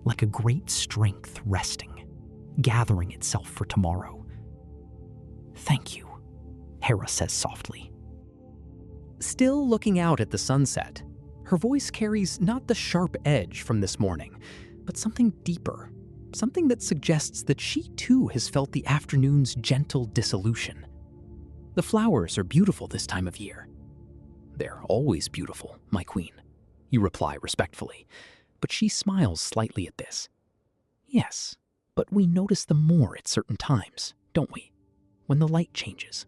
[SPEAKER 1] like a great strength resting, gathering itself for tomorrow. "Thank you," Hera says softly.
[SPEAKER 2] Still looking out at the sunset, her voice carries not the sharp edge from this morning, but something deeper, something that suggests that she too has felt the afternoon's gentle dissolution. "The flowers are beautiful this time of year."
[SPEAKER 1] "They're always beautiful, my queen," you reply respectfully, but she smiles slightly at this.
[SPEAKER 2] "Yes, but we notice them more at certain times, don't we? When the light changes,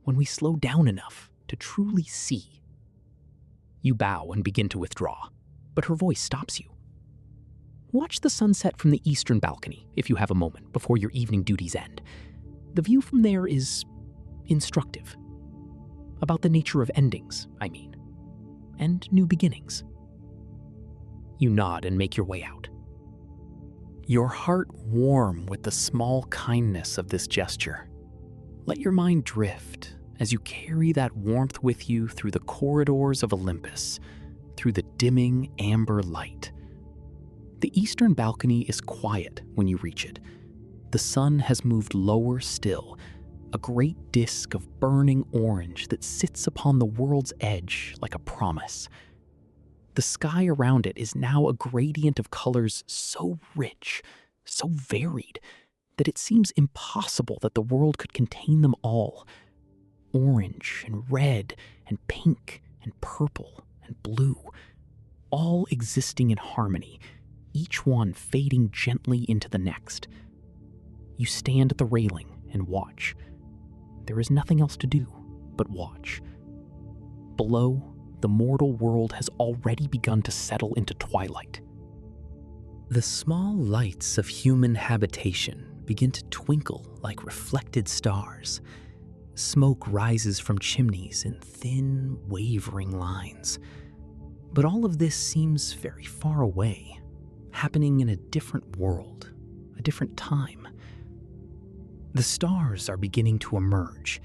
[SPEAKER 2] when we slow down enough to truly see."
[SPEAKER 1] You bow and begin to withdraw, but her voice stops you.
[SPEAKER 2] "Watch the sunset from the eastern balcony if you have a moment before your evening duties end. The view from there is instructive. About the nature of endings, I mean, and new beginnings." You nod and make your way out.
[SPEAKER 1] Your heart warm with the small kindness of this gesture. Let your mind drift as you carry that warmth with you through the corridors of Olympus, through the dimming amber light. The eastern balcony is quiet when you reach it. The sun has moved lower still, a great disk of burning orange that sits upon the world's edge like a promise. The sky around it is now a gradient of colors so rich, so varied, that it seems impossible that the world could contain them all. Orange and red and pink and purple and blue, all existing in harmony, each one fading gently into the next. You stand at the railing and watch. There is nothing else to do but watch. Below, the mortal world has already begun to settle into twilight. The small lights of human habitation begin to twinkle like reflected stars. Smoke rises from chimneys in thin, wavering lines. But all of this seems very far away, happening in a different world, a different time. The stars are beginning to emerge,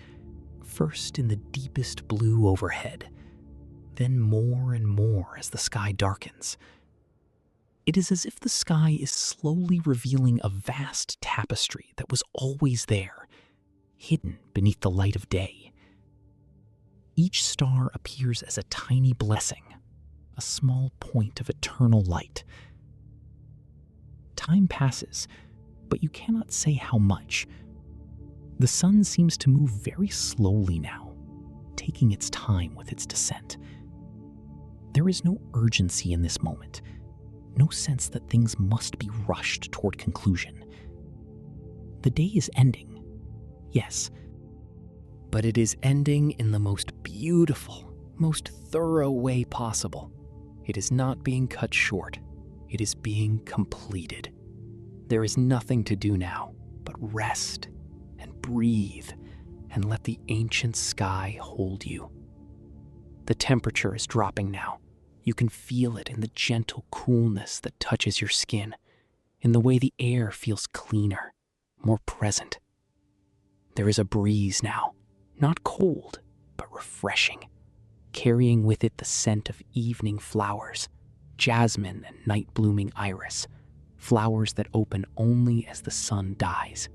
[SPEAKER 1] first in the deepest blue overhead, then more and more as the sky darkens. It is as if the sky is slowly revealing a vast tapestry that was always there, hidden beneath the light of day. Each star appears as a tiny blessing, a small point of eternal light. Time passes, but you cannot say how much. The sun seems to move very slowly now, taking its time with its descent. There is no urgency in this moment, no sense that things must be rushed toward conclusion. The day is ending, yes, but it is ending in the most beautiful, most thorough way possible. It is not being cut short, it is being completed. There is nothing to do now but rest breathe and let the ancient sky hold you. The temperature is dropping now. You can feel it in the gentle coolness that touches your skin, in the way the air feels cleaner, more present. There is a breeze now, not cold, but refreshing, carrying with it the scent of evening flowers, jasmine and night-blooming iris, flowers that open only as the sun dies.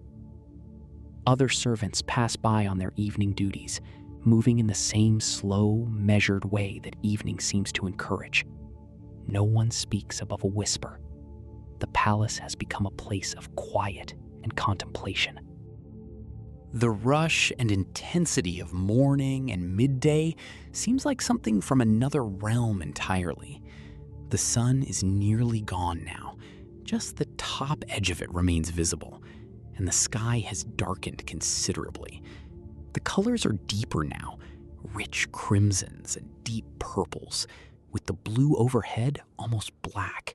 [SPEAKER 1] Other servants pass by on their evening duties, moving in the same slow, measured way that evening seems to encourage. No one speaks above a whisper. The palace has become a place of quiet and contemplation. The rush and intensity of morning and midday seems like something from another realm entirely. The sun is nearly gone now. Just the top edge of it remains visible, and the sky has darkened considerably. The colors are deeper now, rich crimsons and deep purples, with the blue overhead almost black.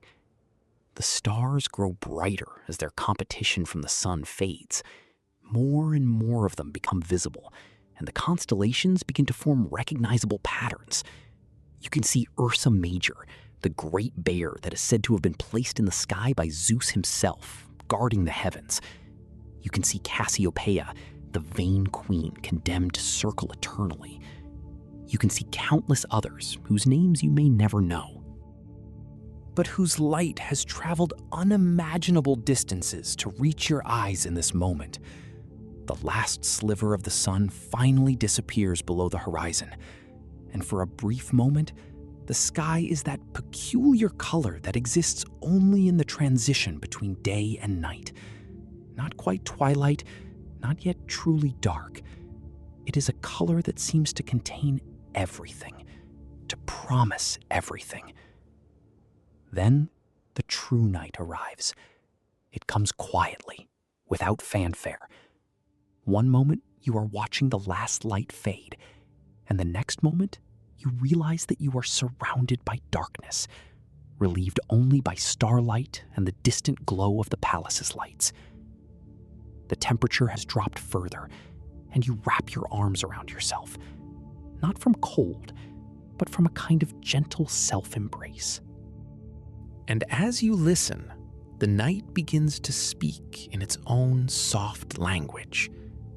[SPEAKER 1] The stars grow brighter as their competition from the sun fades. More and more of them become visible, and the constellations begin to form recognizable patterns. You can see Ursa Major, the great bear that is said to have been placed in the sky by Zeus himself, guarding the heavens. You can see Cassiopeia, the vain queen condemned to circle eternally. You can see countless others whose names you may never know, but whose light has traveled unimaginable distances to reach your eyes in this moment. The last sliver of the sun finally disappears below the horizon, and for a brief moment, the sky is that peculiar color that exists only in the transition between day and night. Not quite twilight, not yet truly dark. It is a color that seems to contain everything, to promise everything. Then the true night arrives. It comes quietly, without fanfare. One moment you are watching the last light fade, and the next moment you realize that you are surrounded by darkness, relieved only by starlight and the distant glow of the palace's lights. The temperature has dropped further, and you wrap your arms around yourself, not from cold, but from a kind of gentle self-embrace. And as you listen, the night begins to speak in its own soft language,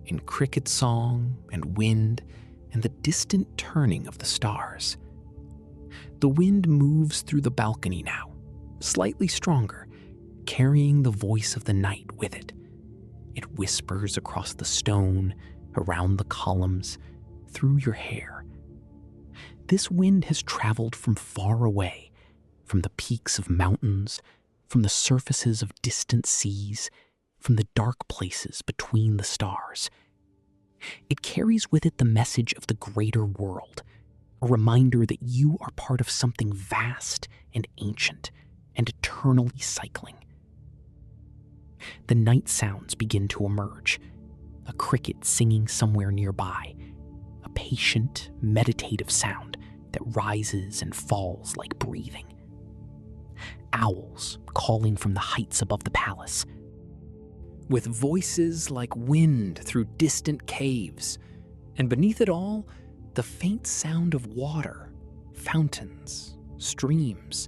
[SPEAKER 1] in cricket song and wind and the distant turning of the stars. The wind moves through the balcony now, slightly stronger, carrying the voice of the night with it. It whispers across the stone, around the columns, through your hair. This wind has traveled from far away, from the peaks of mountains, from the surfaces of distant seas, from the dark places between the stars. It carries with it the message of the greater world, a reminder that you are part of something vast and ancient and eternally cycling. The night sounds begin to emerge, a cricket singing somewhere nearby, a patient, meditative sound that rises and falls like breathing. Owls calling from the heights above the palace, with voices like wind through distant caves, and beneath it all, the faint sound of water, fountains, streams,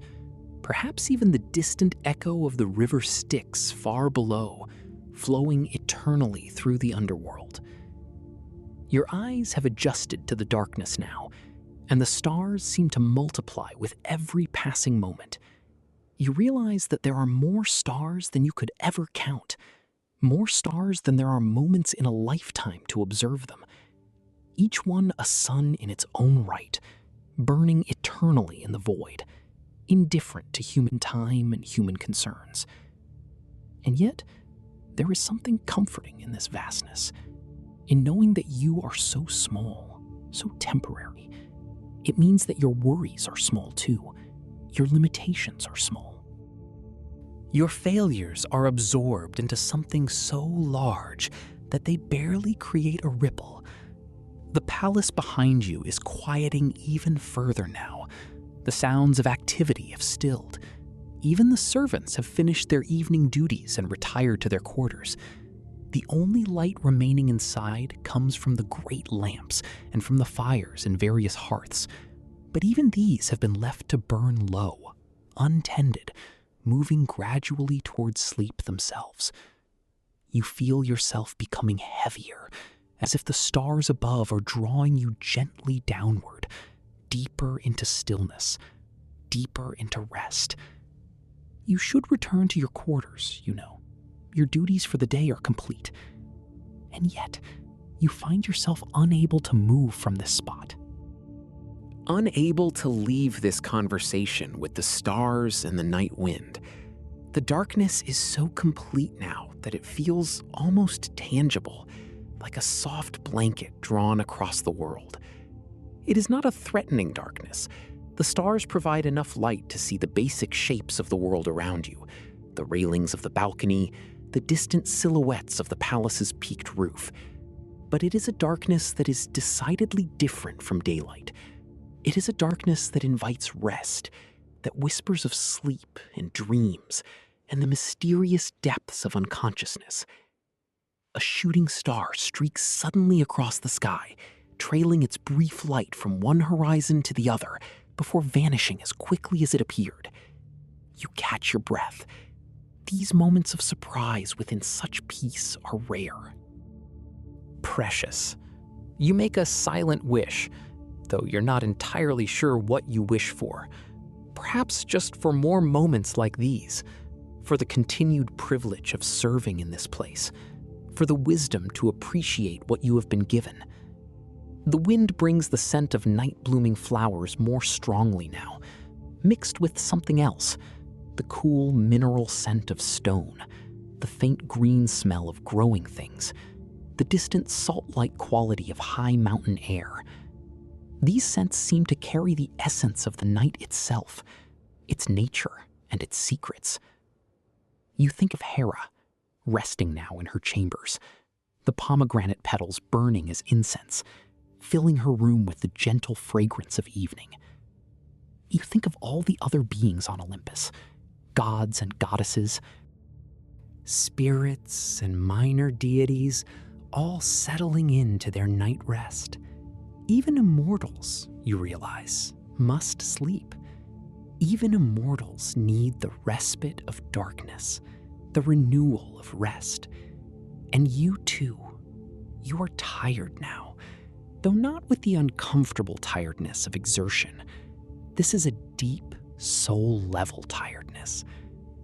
[SPEAKER 1] perhaps even the distant echo of the river Styx far below, flowing eternally through the underworld. Your eyes have adjusted to the darkness now, and the stars seem to multiply with every passing moment. You realize that there are more stars than you could ever count, more stars than there are moments in a lifetime to observe them, each one a sun in its own right, burning eternally in the void, indifferent to human time and human concerns. And yet, there is something comforting in this vastness, in knowing that you are so small, so temporary. It means that your worries are small too, your limitations are small. Your failures are absorbed into something so large that they barely create a ripple. The palace behind you is quieting even further now. The sounds of activity have stilled. Even the servants have finished their evening duties and retired to their quarters.
[SPEAKER 2] The only light remaining inside comes from the great lamps and from the fires in various hearths, but even these have been left to burn low, untended, moving gradually towards sleep themselves. You feel yourself becoming heavier, as if the stars above are drawing you gently downward, deeper into stillness, deeper into rest. You should return to your quarters, you know. Your duties for the day are complete. And yet, you find yourself unable to move from this spot.
[SPEAKER 1] Unable to leave this conversation with the stars and the night wind. The darkness is so complete now that it feels almost tangible, like a soft blanket drawn across the world. It is not a threatening darkness. The stars provide enough light to see the basic shapes of the world around you, the railings of the balcony, the distant silhouettes of the palace's peaked roof. But it is a darkness that is decidedly different from daylight. It is a darkness that invites rest, that whispers of sleep and dreams, and the mysterious depths of unconsciousness. A shooting star streaks suddenly across the sky, trailing its brief light from one horizon to the other before vanishing as quickly as it appeared. You catch your breath. These moments of surprise within such peace are rare.
[SPEAKER 2] Precious. You make a silent wish, though you're not entirely sure what you wish for. Perhaps just for more moments like these, for the continued privilege of serving in this place, for the wisdom to appreciate what you have been given. The wind brings the scent of night-blooming flowers more strongly now, mixed with something else, the cool mineral scent of stone, the faint green smell of growing things, the distant salt-like quality of high mountain air. These scents seem to carry the essence of the night itself, its nature and its secrets. You think of Hera, resting now in her chambers, the pomegranate petals burning as incense, filling her room with the gentle fragrance of evening. You think of all the other beings on Olympus, gods and goddesses, spirits and minor deities, all settling into their night rest. Even immortals, you realize, must sleep. Even immortals need the respite of darkness, the renewal of rest. And you too, you are tired now, though not with the uncomfortable tiredness of exertion. This is a deep, soul-level tiredness,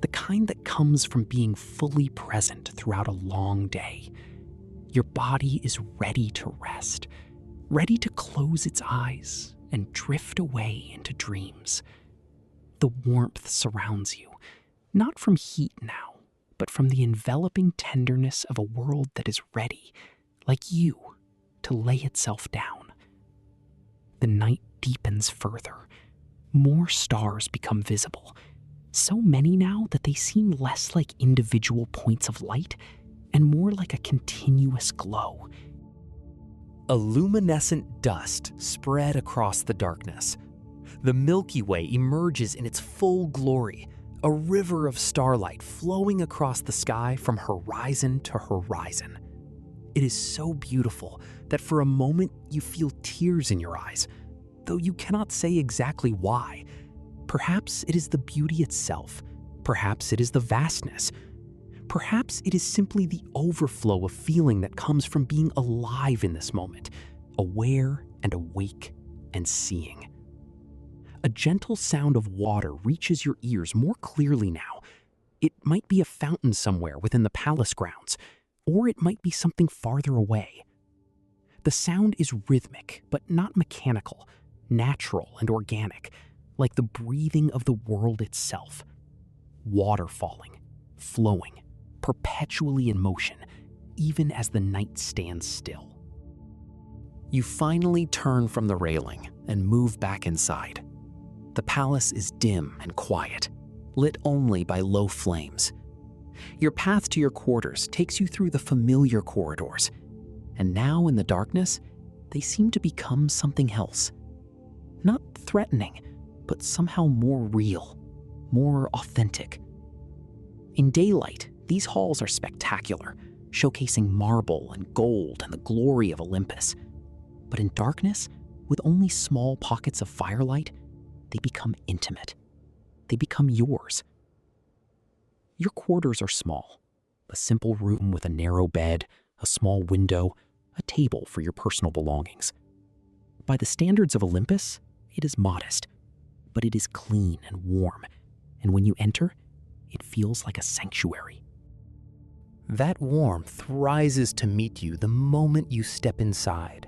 [SPEAKER 2] the kind that comes from being fully present throughout a long day. Your body is ready to rest, ready to close its eyes and drift away into dreams. The warmth surrounds you, not from heat now, but from the enveloping tenderness of a world that is ready, like you, to lay itself down. The night deepens further. More stars become visible, so many now that they seem less like individual points of light and more like a continuous glow. A luminescent dust spread across the darkness. The Milky Way emerges in its full glory, a river of starlight flowing across the sky from horizon to horizon. It is so beautiful that for a moment you feel tears in your eyes, though you cannot say exactly why. Perhaps it is the beauty itself. Perhaps it is the vastness. Perhaps it is simply the overflow of feeling that comes from being alive in this moment, aware and awake and seeing. A gentle sound of water reaches your ears more clearly now. It might be a fountain somewhere within the palace grounds, or it might be something farther away. The sound is rhythmic, but not mechanical, natural and organic, like the breathing of the world itself. Water falling, flowing, perpetually in motion, even as the night stands still. You finally turn from the railing and move back inside. The palace is dim and quiet, lit only by low flames. Your path to your quarters takes you through the familiar corridors, and now in the darkness, they seem to become something else. Not threatening, but somehow more real, more authentic. In daylight, these halls are spectacular,
[SPEAKER 1] showcasing marble and gold and the glory of Olympus. But in darkness, with only small pockets of firelight, they become intimate. They become yours. Your quarters are small, a simple room with a narrow bed, a small window, a table for your personal belongings. By the standards of Olympus, it is modest, but it is clean and warm, and when you enter, it feels like a sanctuary.
[SPEAKER 2] That warmth rises to meet you the moment you step inside.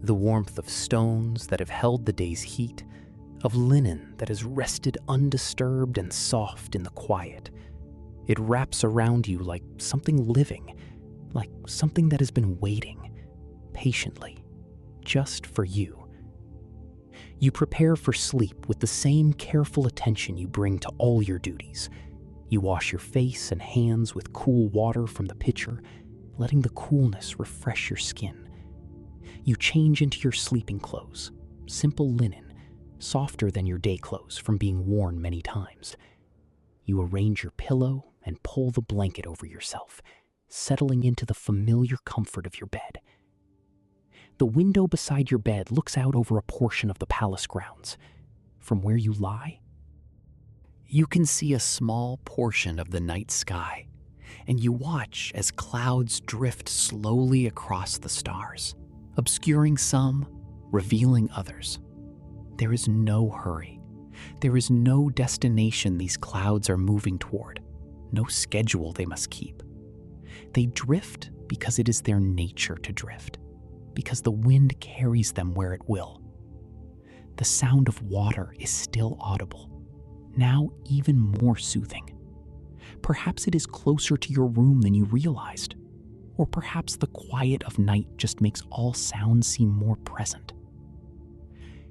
[SPEAKER 2] The warmth of stones that have held the day's heat, of linen that has rested undisturbed and soft in the quiet. It wraps around you like something living, like something that has been waiting, patiently, just for you. You prepare for sleep with the same careful attention you bring to all your duties. You wash your face and hands with cool water from the pitcher, letting the coolness refresh your skin. You change into your sleeping clothes, simple linen, softer than your day clothes from being worn many times. You arrange your pillow and pull the blanket over yourself, settling into the familiar comfort of your bed. The window beside your bed looks out over a portion of the palace grounds. From where you lie, you can see a small portion of the night sky, and you watch as clouds drift slowly across the stars, obscuring some, revealing others. There is no hurry. There is no destination these clouds are moving toward, no schedule they must keep. They drift because it is their nature to drift, because the wind carries them where it will. The sound of water is still audible, now even more soothing. Perhaps it is closer to your room than you realized, or perhaps the quiet of night just makes all sounds seem more present.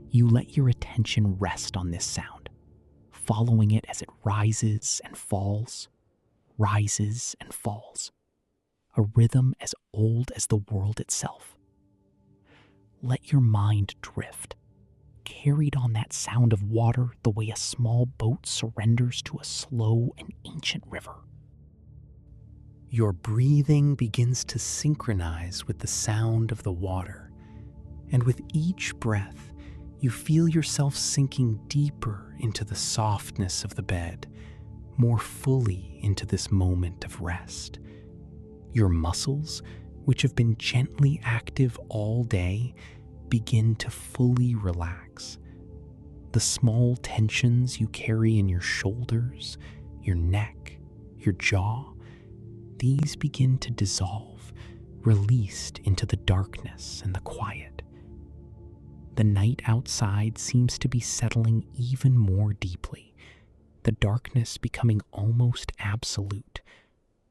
[SPEAKER 2] You let your attention rest on this sound, following it as it rises and falls, a rhythm as old as the world itself. Let your mind drift, carried on that sound of water the way a small boat surrenders to a slow and ancient river. Your breathing begins to synchronize with the sound of the water, and with each breath, you feel yourself sinking deeper into the softness of the bed, more fully into this moment of rest. Your muscles, which have been gently active all day, begin to fully relax. The small tensions you carry in your shoulders, your neck, your jaw, these begin to dissolve, released into the darkness and the quiet. The night outside seems to be settling even more deeply, the darkness becoming almost absolute,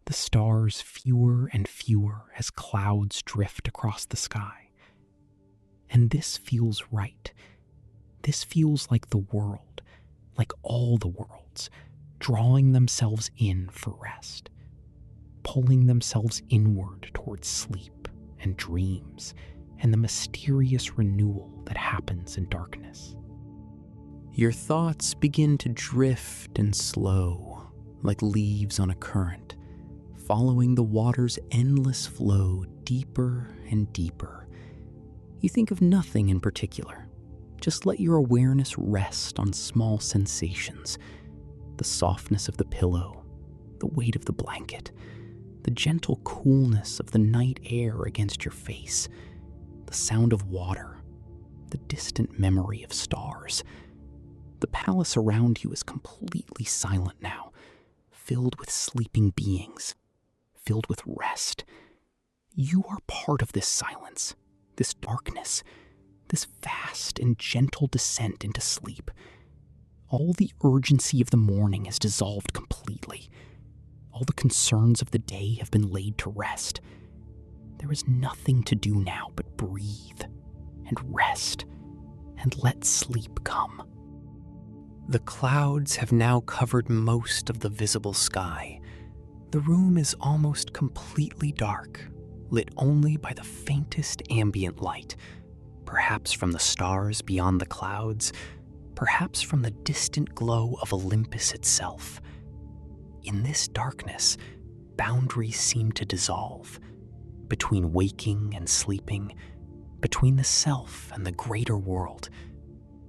[SPEAKER 2] the stars fewer and fewer as clouds drift across the sky. And this feels right. This feels like the world, like all the worlds, drawing themselves in for rest, pulling themselves inward towards sleep and dreams and the mysterious renewal that happens in darkness. Your thoughts begin to drift and slow, like leaves on a current, following the water's endless flow deeper and deeper. You think of nothing in particular. Just let your awareness rest on small sensations, the softness of the pillow, the weight of the blanket, the gentle coolness of the night air against your face, the sound of water, the distant memory of stars. The palace around you is completely silent now, filled with sleeping beings, filled with rest. You are part of this silence, this darkness, this vast and gentle descent into sleep. All the urgency of the morning has dissolved completely. All the concerns of the day have been laid to rest. There is nothing to do now but breathe and rest and let sleep come. The clouds have now covered most of the visible sky. The room is almost completely dark, lit only by the faintest ambient light, perhaps from the stars beyond the clouds, perhaps from the distant glow of Olympus itself. In this darkness,
[SPEAKER 1] boundaries seem to dissolve between waking and sleeping, between the self and the greater world,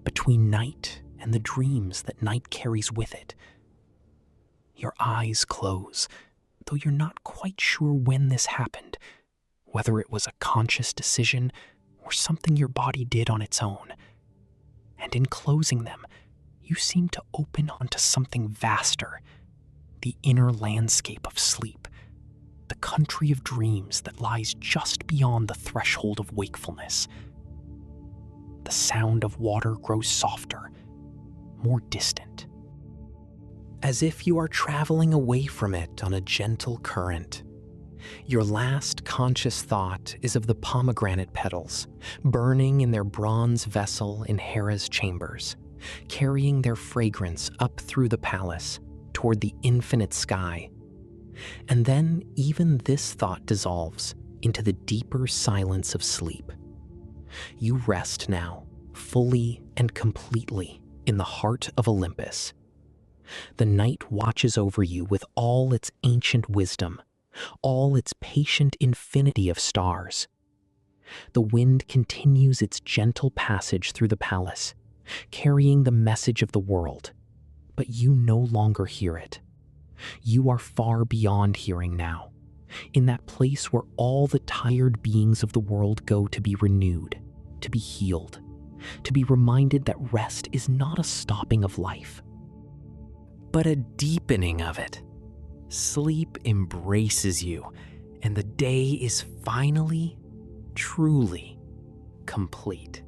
[SPEAKER 1] between night and the dreams that night carries with it. Your eyes close, though you're not quite sure when this happened, whether it was a conscious decision or something your body did on its own. And in closing them, you seem to open onto something vaster, the inner landscape of sleep, the country of dreams that lies just beyond the threshold of wakefulness. The sound of water grows softer, more distant, as if you are traveling away from it on a gentle current. Your last conscious thought is of the pomegranate petals, burning in their bronze vessel in Hera's chambers, carrying their fragrance up through the palace toward the infinite sky. And then even this thought dissolves into the deeper silence of sleep. You rest now, fully and completely, in the heart of Olympus. The night watches over you with all its ancient wisdom, all its patient infinity of stars. The wind continues its gentle passage through the palace, carrying the message of the world, but you no longer hear it. You are far beyond hearing now, in that place where all the tired beings of the world go to be renewed, to be healed, to be reminded that rest is not a stopping of life, but a deepening of it. Sleep embraces you, and the day is finally, truly complete.